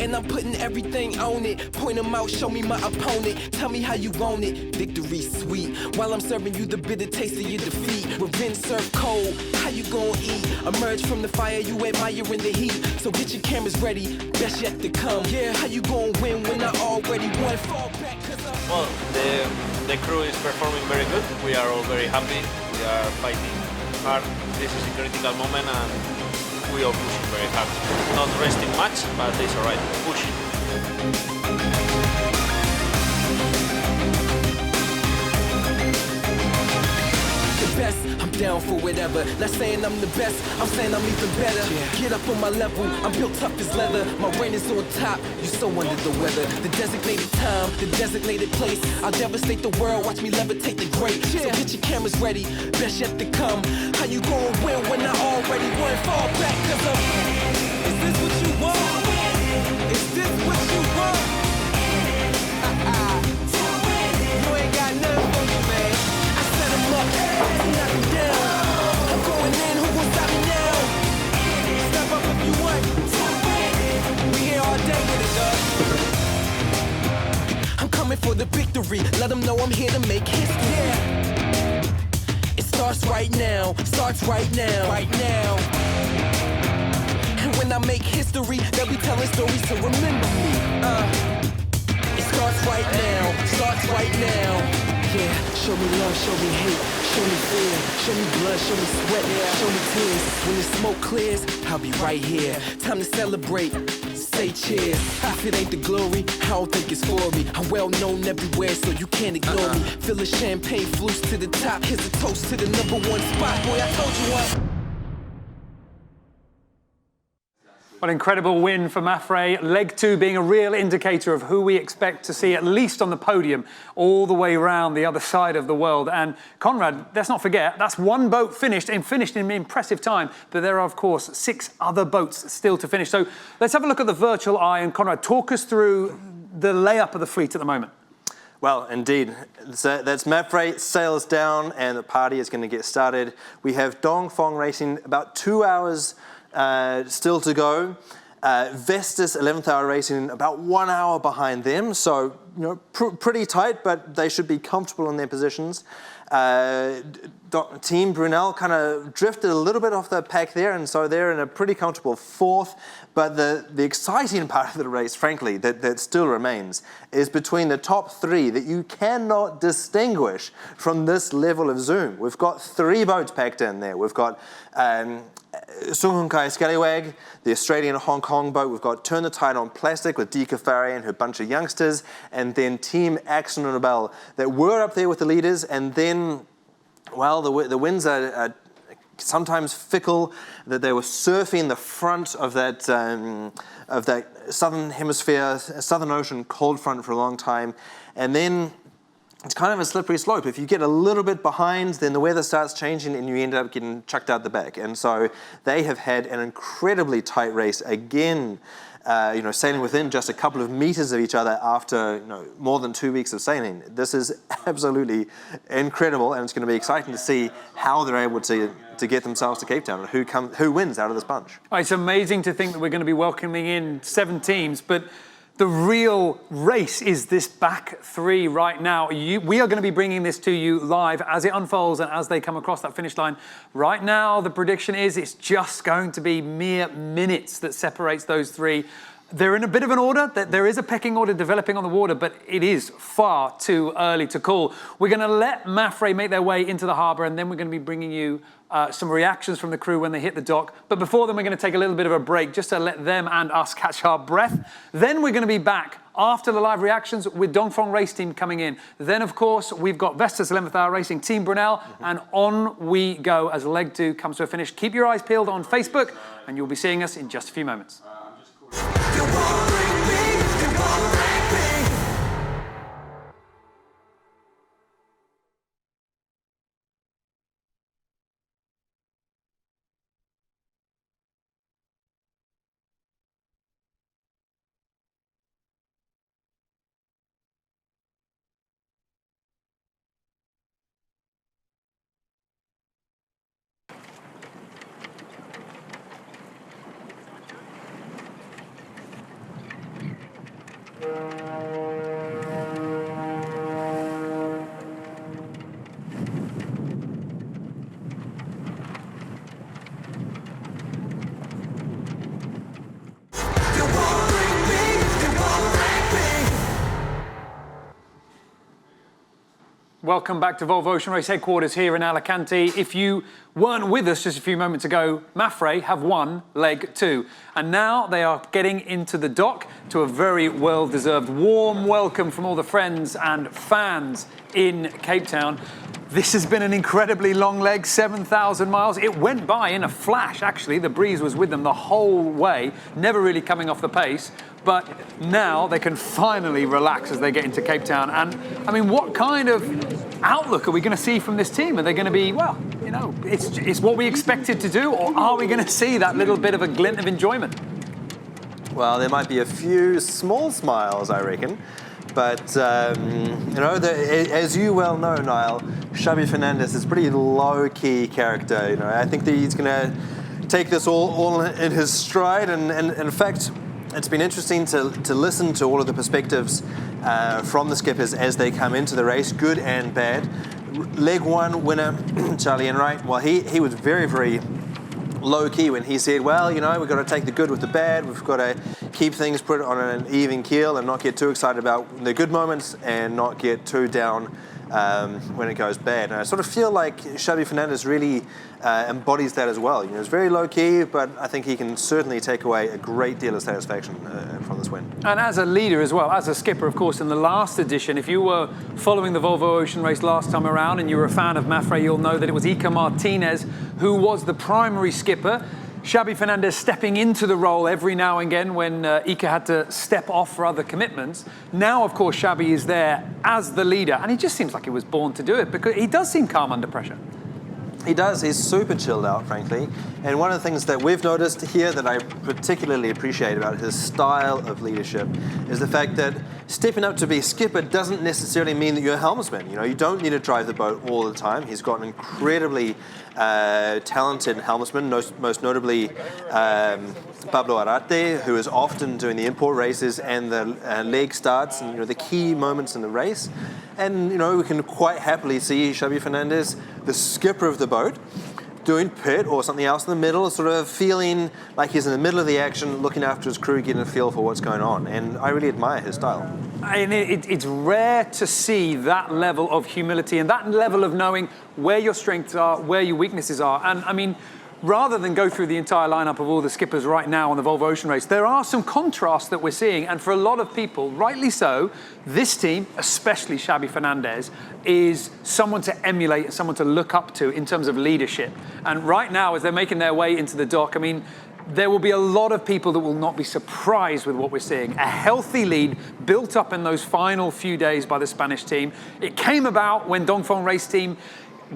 And I'm putting everything on it. Point them out, show me my opponent. Tell me how you want it. Victory sweet. While I'm serving you the bitter taste of your defeat. Revenge served cold. How you gon' eat? Emerge from the fire, you admiring the heat. So get your cameras ready. Best yet to come. Yeah, how you gon' win when I already won? Fall back, cause I'm... Well, the crew is performing very good. We are all very happy. We are fighting hard. This is a critical moment and we are pushing very hard. Not resting much, but it's alright. Pushing. The best, I'm down for whatever. Not saying I'm the best, I'm saying I'm even better. Get up on my level, I'm built tough as leather. My reign is on top, you so under the weather. The designated time, the designated place. I'll devastate the world, watch me levitate the great. So get your cameras ready, best yet to come. How you gon' win when I already won? Fall back, cause I'm... Is this what you want? Is this what you want? You ain't got nothing for me, man. I set him up, knock him down. I'm going in, who gon' stop me now? Step up if you want. We here all day with it, dog. I'm coming for the victory. Let them know I'm here to make history. Yeah. It starts right now. Starts right now. Right now. And when I make history, they'll be telling stories to remember me. It starts right now. Starts right now. Yeah, show me love, show me hate, show me fear, show me blood, show me sweat, show me tears. When the smoke clears, I'll be right here. Time to celebrate, say cheers. If it ain't the glory, I don't think it's for me. I'm well known everywhere, so you can't ignore me. Fill a champagne flutes to the top. Here's a toast to the #1 spot. Boy, I told you what. An incredible win for MAPFRE. Leg 2 being a real indicator of who we expect to see at least on the podium all the way around the other side of the world. And Conrad, let's not forget, that's one boat finished in impressive time, but there are, of course, 6 other boats still to finish. So let's have a look at the virtual eye. And Conrad, talk us through the layup of the fleet at the moment. Well, indeed. So that's MAPFRE, sails down, and the party is going to get started. We have Dongfeng Racing about 2 hours still to go. Vestas 11th Hour Racing about 1 hour behind them, so pretty tight, but they should be comfortable in their positions. Team Brunel kind of drifted a little bit off the pack there, and so they're in a pretty comfortable 4th. But the exciting part of the race, frankly, that still remains, is between the top 3 that you cannot distinguish from this level of zoom. We've got 3 boats packed in there. We've got Sunghunkai Scallywag, the Australian Hong Kong boat. We've got Turn the Tide on Plastic with Dee Kafari and her bunch of youngsters, and then Team Axon and Rebel that were up there with the leaders, and then, well, the winds are sometimes fickle, that they were surfing the front of that southern hemisphere, southern ocean cold front for a long time. And then it's kind of a slippery slope. If you get a little bit behind, then the weather starts changing and you end up getting chucked out the back. And so they have had an incredibly tight race again, sailing within just a couple of meters of each other after more than 2 weeks of sailing. This is absolutely incredible, and it's going to be exciting to see how they're able to get themselves to Cape Town and who wins out of this bunch. It's amazing to think that we're going to be welcoming in 7 teams, but the real race is this back 3 right now. We are going to be bringing this to you live as it unfolds and as they come across that finish line. Right now, the prediction is it's just going to be mere minutes that separates those 3. They're in a bit of an order. There is a pecking order developing on the water, but it is far too early to call. We're going to let MAPFRE make their way into the harbour, and then we're going to be bringing you some reactions from the crew when they hit the dock. But before then, we're going to take a little bit of a break just to let them and us catch our breath. Then we're going to be back after the live reactions with Dongfeng Race Team coming in. Then, of course, we've got Vestas 11th Hour Racing, Team Brunel, and on we go as leg 2 comes to a finish. Keep your eyes peeled on Facebook, and you'll be seeing us in just a few moments. Welcome back to Volvo Ocean Race headquarters here in Alicante. If you weren't with us just a few moments ago, MAPFRE have won leg 2. And now they are getting into the dock to a very well-deserved warm welcome from all the friends and fans in Cape Town. This has been an incredibly long leg, 7,000 miles. It went by in a flash, actually. The breeze was with them the whole way, never really coming off the pace. But now they can finally relax as they get into Cape Town. And, I mean, what kind of outlook are we going to see from this team? Are they going to be, well, it's what we expected to do, or are we going to see that little bit of a glint of enjoyment? Well, there might be a few small smiles, I reckon. But, as you well know, Niall, Xabi Fernandez is a pretty low-key character. I think that he's going to take this all in his stride. And in fact, it's been interesting to listen to all of the perspectives from the skippers as they come into the race, good and bad. Leg 1 winner, Charlie Enright, well, he was very, very low-key when he said, well, we've got to take the good with the bad. We've got to keep things put on an even keel and not get too excited about the good moments and not get too down when it goes bad. And I sort of feel like Xabi Fernandez really embodies that as well. It's very low-key, but I think he can certainly take away a great deal of satisfaction from this win. And as a leader as well, as a skipper, of course, in the last edition, if you were following the Volvo Ocean Race last time around and you were a fan of MAPFRE, you'll know that it was Iker Martinez who was the primary skipper. Xabi Fernandez stepping into the role every now and again when Iker had to step off for other commitments. Now, of course, Xabi is there as the leader, and he just seems like he was born to do it because he does seem calm under pressure. He does. He's super chilled out, frankly. And one of the things that we've noticed here that I particularly appreciate about his style of leadership is the fact that stepping up to be skipper doesn't necessarily mean that you're a helmsman. You know, you don't need to drive the boat all the time. He's got an incredibly talented helmsman, most notably Pablo Arate, who is often doing the import races and the leg starts and the key moments in the race. And we can quite happily see Xabi Fernandez, the skipper of the boat, doing pit or something else in the middle, sort of feeling like he's in the middle of the action, looking after his crew, getting a feel for what's going on. And I really admire his style. And it's rare to see that level of humility and that level of knowing where your strengths are, where your weaknesses are. And I mean, rather than go through the entire lineup of all the skippers right now on the Volvo Ocean Race, there are some contrasts that we're seeing. And for a lot of people, rightly so, this team, especially Xabi Fernandez, is someone to emulate, someone to look up to in terms of leadership. And right now, as they're making their way into the dock, I mean, there will be a lot of people that will not be surprised with what we're seeing. A healthy lead built up in those final few days by the Spanish team. It came about when Dongfeng Race Team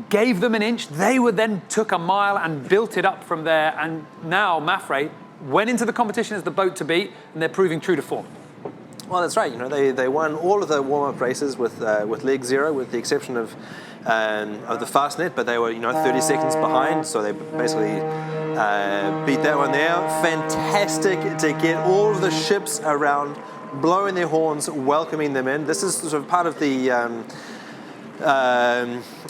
gave them an inch. They then took a mile and built it up from there. And now MAPFRE went into the competition as the boat to beat, and they're proving true to form. Well, that's right. They won all of the warm-up races with leg zero, with the exception of the fast net, but they were 30 seconds behind, so they basically beat that one there. Fantastic to get all of the ships around, blowing their horns, welcoming them in. This is sort of part of the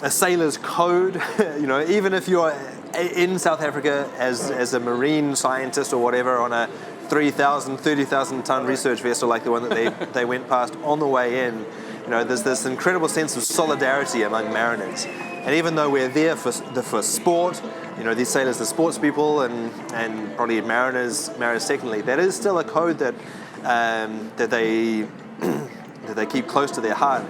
a sailor's code. Even if you're in South Africa as a marine scientist or whatever on a 3,000, 30,000 ton research vessel like the one that they went past on the way in, there's this incredible sense of solidarity among mariners. And even though we're there for sport, these sailors are sports people and probably mariners secondly, that is still a code that they keep close to their heart.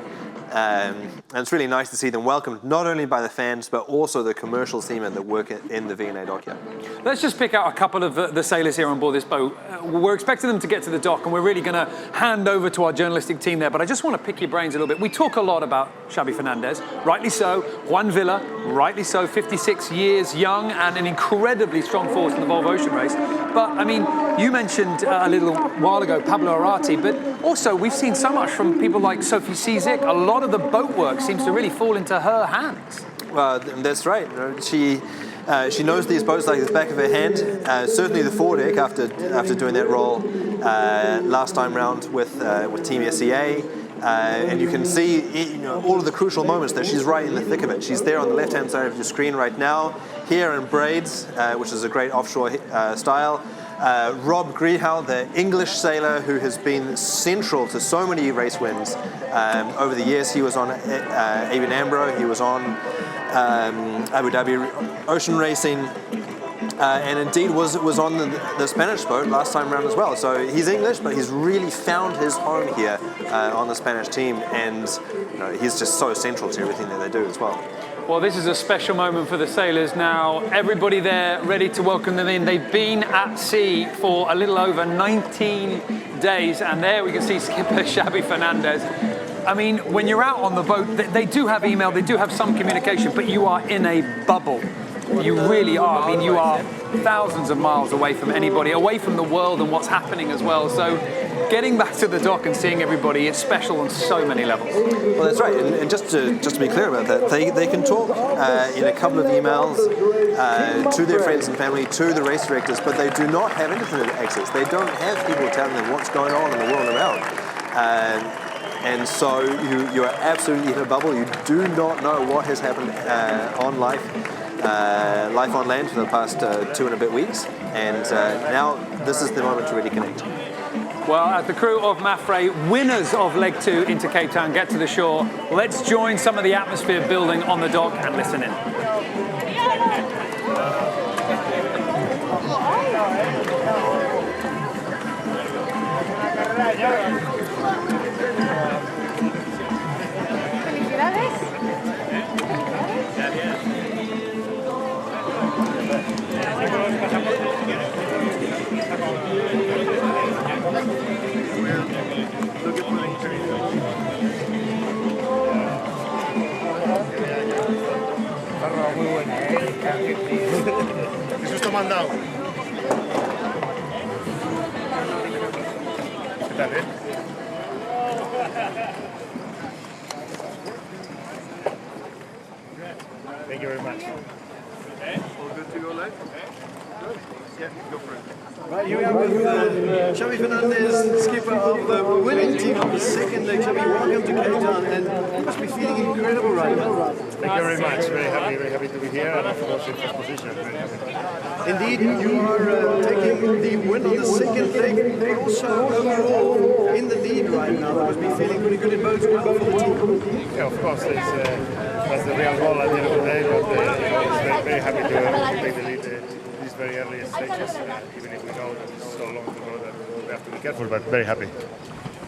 And it's really nice to see them welcomed not only by the fans but also the commercial seamen that work in the V&A dockyard. Let's just pick out a couple of the sailors here on board this boat. We're expecting them to get to the dock and we're really going to hand over to our journalistic team there, but I just want to pick your brains a little bit. We talk a lot about Xabi Fernandez, rightly so. Juan Villa, rightly so, 56 years young and an incredibly strong force in the Volvo Ocean Race. But I mean, you mentioned a little while ago Pablo Arate, but also we've seen so much from people like Sophie Cizik. A lot of the boat work seems to really fall into her hands. Well, that's right. She knows these boats like the back of her hand. Certainly the foredeck after doing that role last time round with Team SCA. And you can see all of the crucial moments that she's right in the thick of it. She's there on the left-hand side of your screen right now, here in braids, which is a great offshore style. Rob Greenhow, the English sailor who has been central to so many race wins over the years. He was on ABN AMRO, he was on Abu Dhabi Ocean Racing, and indeed was on the Spanish boat last time around as well. So he's English, but he's really found his home here on the Spanish team, and he's just so central to everything that they do as well. Well, this is a special moment for the sailors now. Everybody there ready to welcome them in. They've been at sea for a little over 19 days, and there we can see skipper Xabi Fernandez. I mean, when you're out on the boat, they do have email, they do have some communication, but you are in a bubble. You really are. I mean, you are thousands of miles away from anybody, away from the world and what's happening as well. So getting back to the dock and seeing everybody, it's special on so many levels. Well, that's right. And just to be clear about that, they can talk in a couple of emails to their friends and family, to the race directors, but they do not have internet access. They don't have people telling them what's going on in the world around. And so you are absolutely in a bubble. You do not know what has happened on life on land for the past 2 and a bit weeks. And now this is the moment to really connect. Well, as the crew of MAPFRE, winners of Leg 2 into Cape Town, get to the shore, let's join some of the atmosphere building on the dock and listen in. One down. ¿Qué tal, Thank you very much. Okay, all good to go live? Good. Yeah, go for it. Right, here we are with Xavi Fernandez, skipper of the winning team of the second leg. Xavi, welcome to Cape Town, and you must be feeling incredible right now. Thank you very much. Very happy to be here, and of course in first position. Very happy. Indeed, you are taking the win on the second leg, but also overall in the lead right now. You must be feeling pretty good. It bodes well for the team. Yeah, of course, that's the real goal at the end of the day, but very happy to take the lead these very early stages, even if we know that it's so long to go that we have to be careful, but very happy.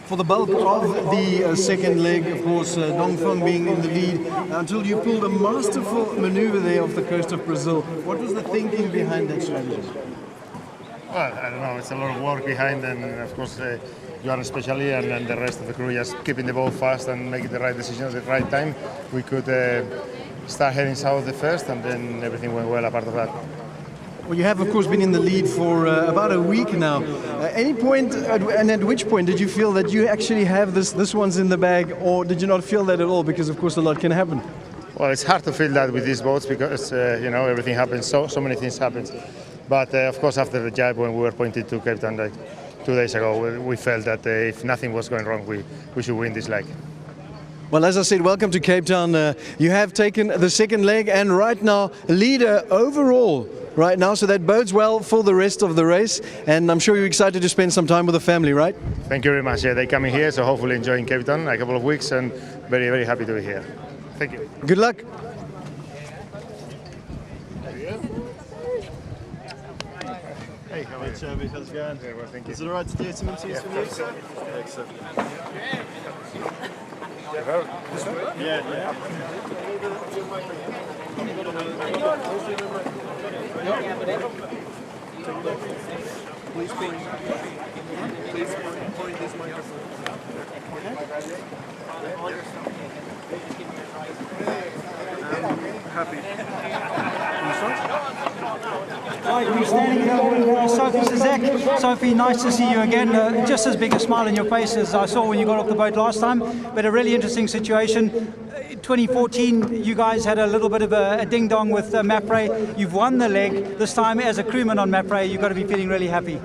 For the bulk of the second leg, of course, Dongfeng being in the lead, until you pulled a masterful maneuver there off the coast of Brazil. What was the thinking behind that strategy? Well, I don't know, it's a lot of work behind, and of course Johan especially and the rest of the crew just keeping the ball fast and making the right decisions at the right time. We could start heading south the first, and then everything went well apart of that. Well, you have, of course, been in the lead for about a week now. Any point, and at which point did you feel that you actually have this one's in the bag, or did you not feel that at all? Because, of course, a lot can happen. Well, it's hard to feel that with these boats because, everything happens, so many things happen. But, of course, after the jab, when we were pointed to Cape Town like 2 days ago, we felt that if nothing was going wrong, we should win this leg. Well, as I said, welcome to Cape Town. You have taken the second leg and right now leader overall right now, so that bodes well for the rest of the race, and I'm sure you're excited to spend some time with the family, right? Thank you very much. Yeah, they're coming here, so hopefully enjoying Cape Town a couple of weeks, and very, very happy to be here. Thank you. Good luck. Hey, how are you? Xavi, how's it going? Very well, thank you. Is it all right to do some interviews from you, sir? Excellent. This way? Yeah. Please point this microphone. I'm happy. Right, we're standing here with Sophie Zizek. Sophie, nice to see you again. Just as big a smile on your face as I saw when you got off the boat last time, but a really interesting situation. 2014, you guys had a little bit of a ding-dong with MAPFRE. You've won the leg. This time as a crewman on MAPFRE, you've got to be feeling really happy.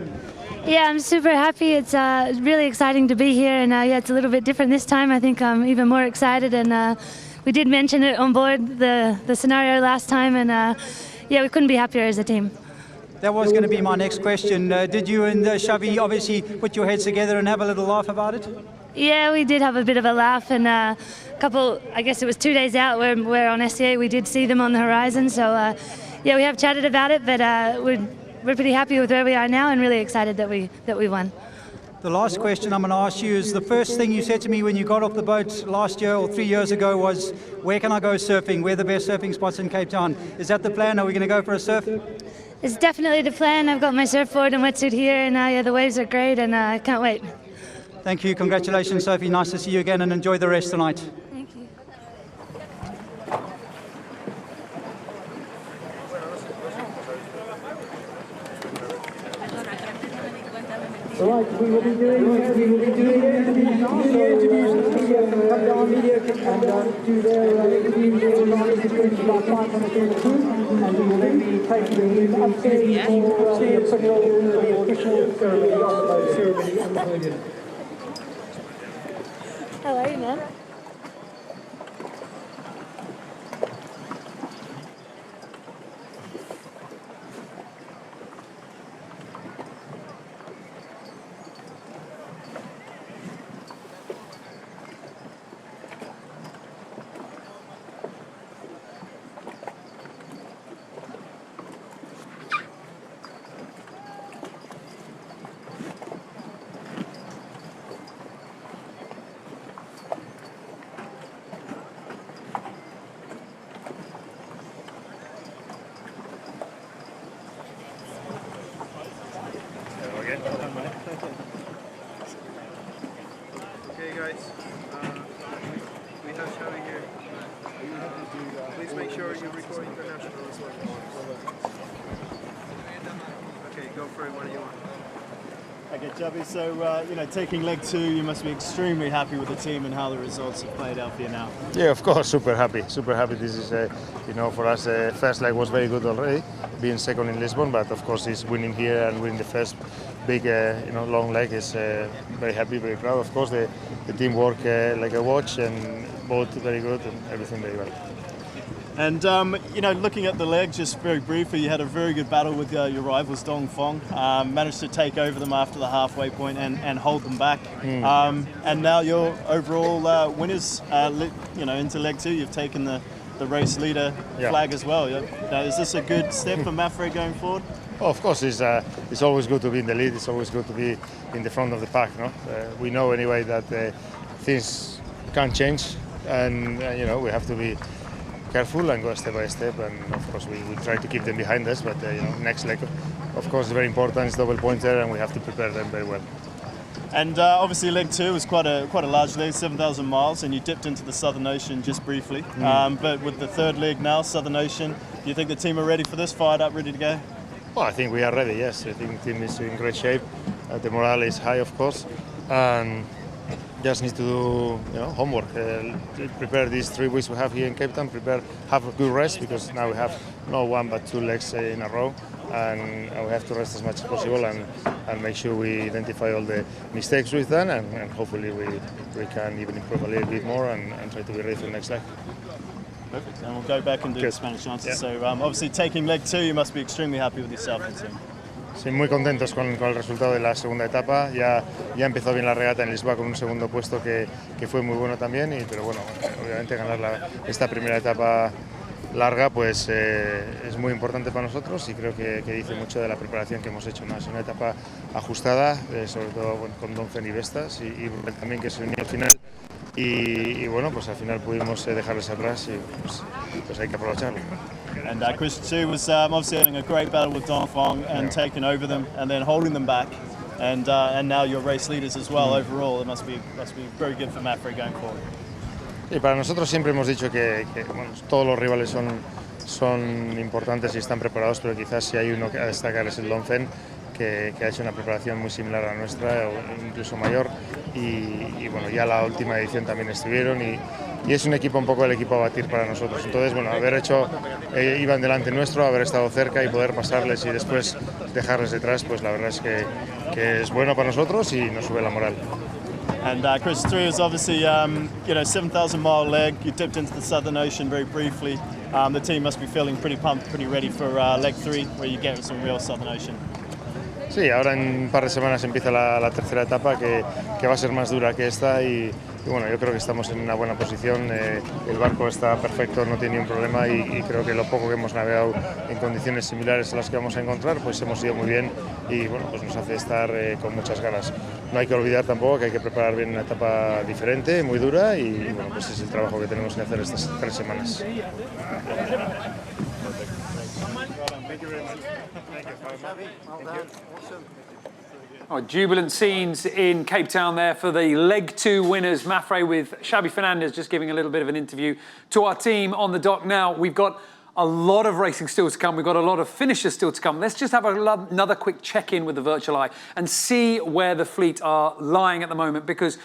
Yeah, I'm super happy. It's really exciting to be here, and yeah, it's a little bit different this time. I think I'm even more excited, and we did mention it on board the scenario last time, and yeah, we couldn't be happier as a team. That was going to be my next question. Did you and Xavi obviously put your heads together and have a little laugh about it? Yeah, we did have a bit of a laugh, and a couple, I guess it was 2 days out where we're on SCA, we did see them on the horizon, so yeah, we have chatted about it, but we're pretty happy with where we are now and really excited that we won. The last question I'm going to ask you is the first thing you said to me when you got off the boat last year or 3 years ago was, where can I go surfing? Where are the best surfing spots in Cape Town? Is that the plan? Are we going to go for a surf? It's definitely the plan. I've got my surfboard and wetsuit here, and yeah, the waves are great, and I can't wait. Thank you. Congratulations, Sophie. Nice to see you again, and enjoy the rest tonight. Thank you. Right, we will be doing interviews now, so come down media and do their interviews in about 5 minutes in the crew, and we will then be taking the upstairs for the official ceremony on the podium. How are you, man? Okay guys, we have Xavi here. Please make sure you record international as well. MAPFRE, what do you want? Okay, Chubby, so, taking leg 2, you must be extremely happy with the team and how the results have played out for you now. Yeah, of course, super happy. This is, for us, first leg was very good already, being second in Lisbon, but of course, it's winning here and winning the first big, long leg is very happy, very proud. Of course, the team work like a watch and both very good and everything very well. And, looking at the leg, just very briefly, you had a very good battle with your rivals, Dongfeng. Managed to take over them after the halfway point and hold them back. And now you're overall winners, into leg 2. You've taken the race leader flag as well. Is this a good step for MAPFRE going forward? Oh, of course, it's always good to be in the lead. It's always good to be in the front of the pack. No? We know anyway that things can change, and we have to be careful and go step by step, and of course we try to keep them behind us, but next leg of course is very important. It's double pointer and we have to prepare them very well. And obviously leg 2 was quite a large leg, 7,000 miles, and you dipped into the Southern Ocean just briefly. But with the third leg now, Southern Ocean, do you think the team are ready for this, fired up, ready to go? Well, I think we are ready, yes. I think the team is in great shape. The morale is high, of course, and just need to do homework. Prepare these 3 weeks we have here in Cape Town. Have a good rest, because now we have not 1 but 2 legs in a row, and we have to rest as much as possible and make sure we identify all the mistakes we've done, and hopefully we can even improve a little bit more and try to be ready for the next leg. Perfect. And we'll go back and do the Spanish answer. So obviously taking leg 2, you must be extremely happy with yourself and team. Sí, muy contentos con el resultado de la segunda etapa. Ya empezó bien la regata en Lisboa con un segundo puesto que fue muy bueno también, pero bueno, obviamente ganar esta primera etapa larga pues es muy importante para nosotros, y creo que dice mucho de la preparación que hemos hecho, ¿no? Es una etapa ajustada, sobre todo con Dongfeng y Vestas, y también que se unió al final, y bueno, pues al final pudimos dejarles atrás, y pues hay que aprovecharlo. And Chris 2 was obviously having a great battle with Dongfeng and taking over them and then holding them back, and now you're race leaders as well. Overall, it must be very good for MAPFRE going forward. Y para nosotros siempre hemos dicho que todos los rivales son importantes y están preparados, pero quizás si hay uno que a destacar es el Dongfeng, que ha hecho una preparación muy similar a la nuestra, o incluso mayor, y bueno, ya la última edición también estuvieron, y es un equipo, un poco el equipo a batir para nosotros. Entonces, bueno, iban delante nuestro, haber estado cerca y poder pasarles y después dejarles detrás, pues la verdad es que es bueno para nosotros y nos sube la moral. And Chris 3 is obviously, 7,000 mile leg. You dipped into the Southern Ocean very briefly. The team must be feeling pretty pumped, pretty ready for leg 3, where you get some real Southern Ocean. Sí, ahora en un par de semanas empieza la tercera etapa, que va a ser más dura que esta, y bueno, yo creo que estamos en una buena posición. El barco está perfecto, no tiene ningún problema, y creo que lo poco que hemos navegado en condiciones similares a las que vamos a encontrar, pues hemos ido muy bien, y bueno, pues nos hace estar con muchas ganas. No hay que olvidar tampoco que hay que preparar bien una etapa diferente, muy dura, y bueno, pues es el trabajo que tenemos que hacer estas 3 semanas. Oh, jubilant scenes in Cape Town there for the leg 2 winners, MAPFRE, with Xabi Fernandez just giving a little bit of an interview to our team on the dock. Now, we've got a lot of racing still to come. We've got a lot of finishes still to come. Let's just have another quick check-in with the virtual eye and see where the fleet are lying at the moment, because,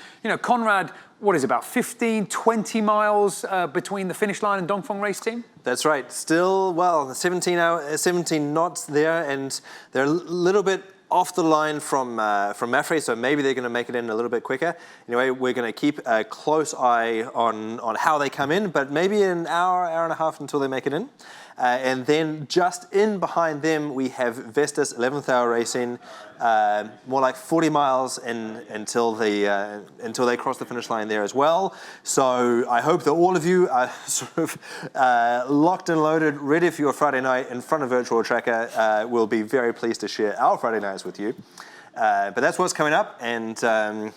Conrad, what is it, about 15, 20 miles between the finish line and Dongfeng race team? That's right. Still, 17 knots there, and they're a little bit off the line from MAPFRE, so maybe they're going to make it in a little bit quicker. Anyway, we're going to keep a close eye on how they come in, but maybe an hour and a half until they make it in. And then just in behind them, we have Vestas 11th Hour Racing, more like 40 miles until they cross the finish line there as well. So I hope that all of you are sort of locked and loaded, ready for your Friday night in front of Virtual Tracker. We'll be very pleased to share our Friday nights with you. But that's what's coming up, and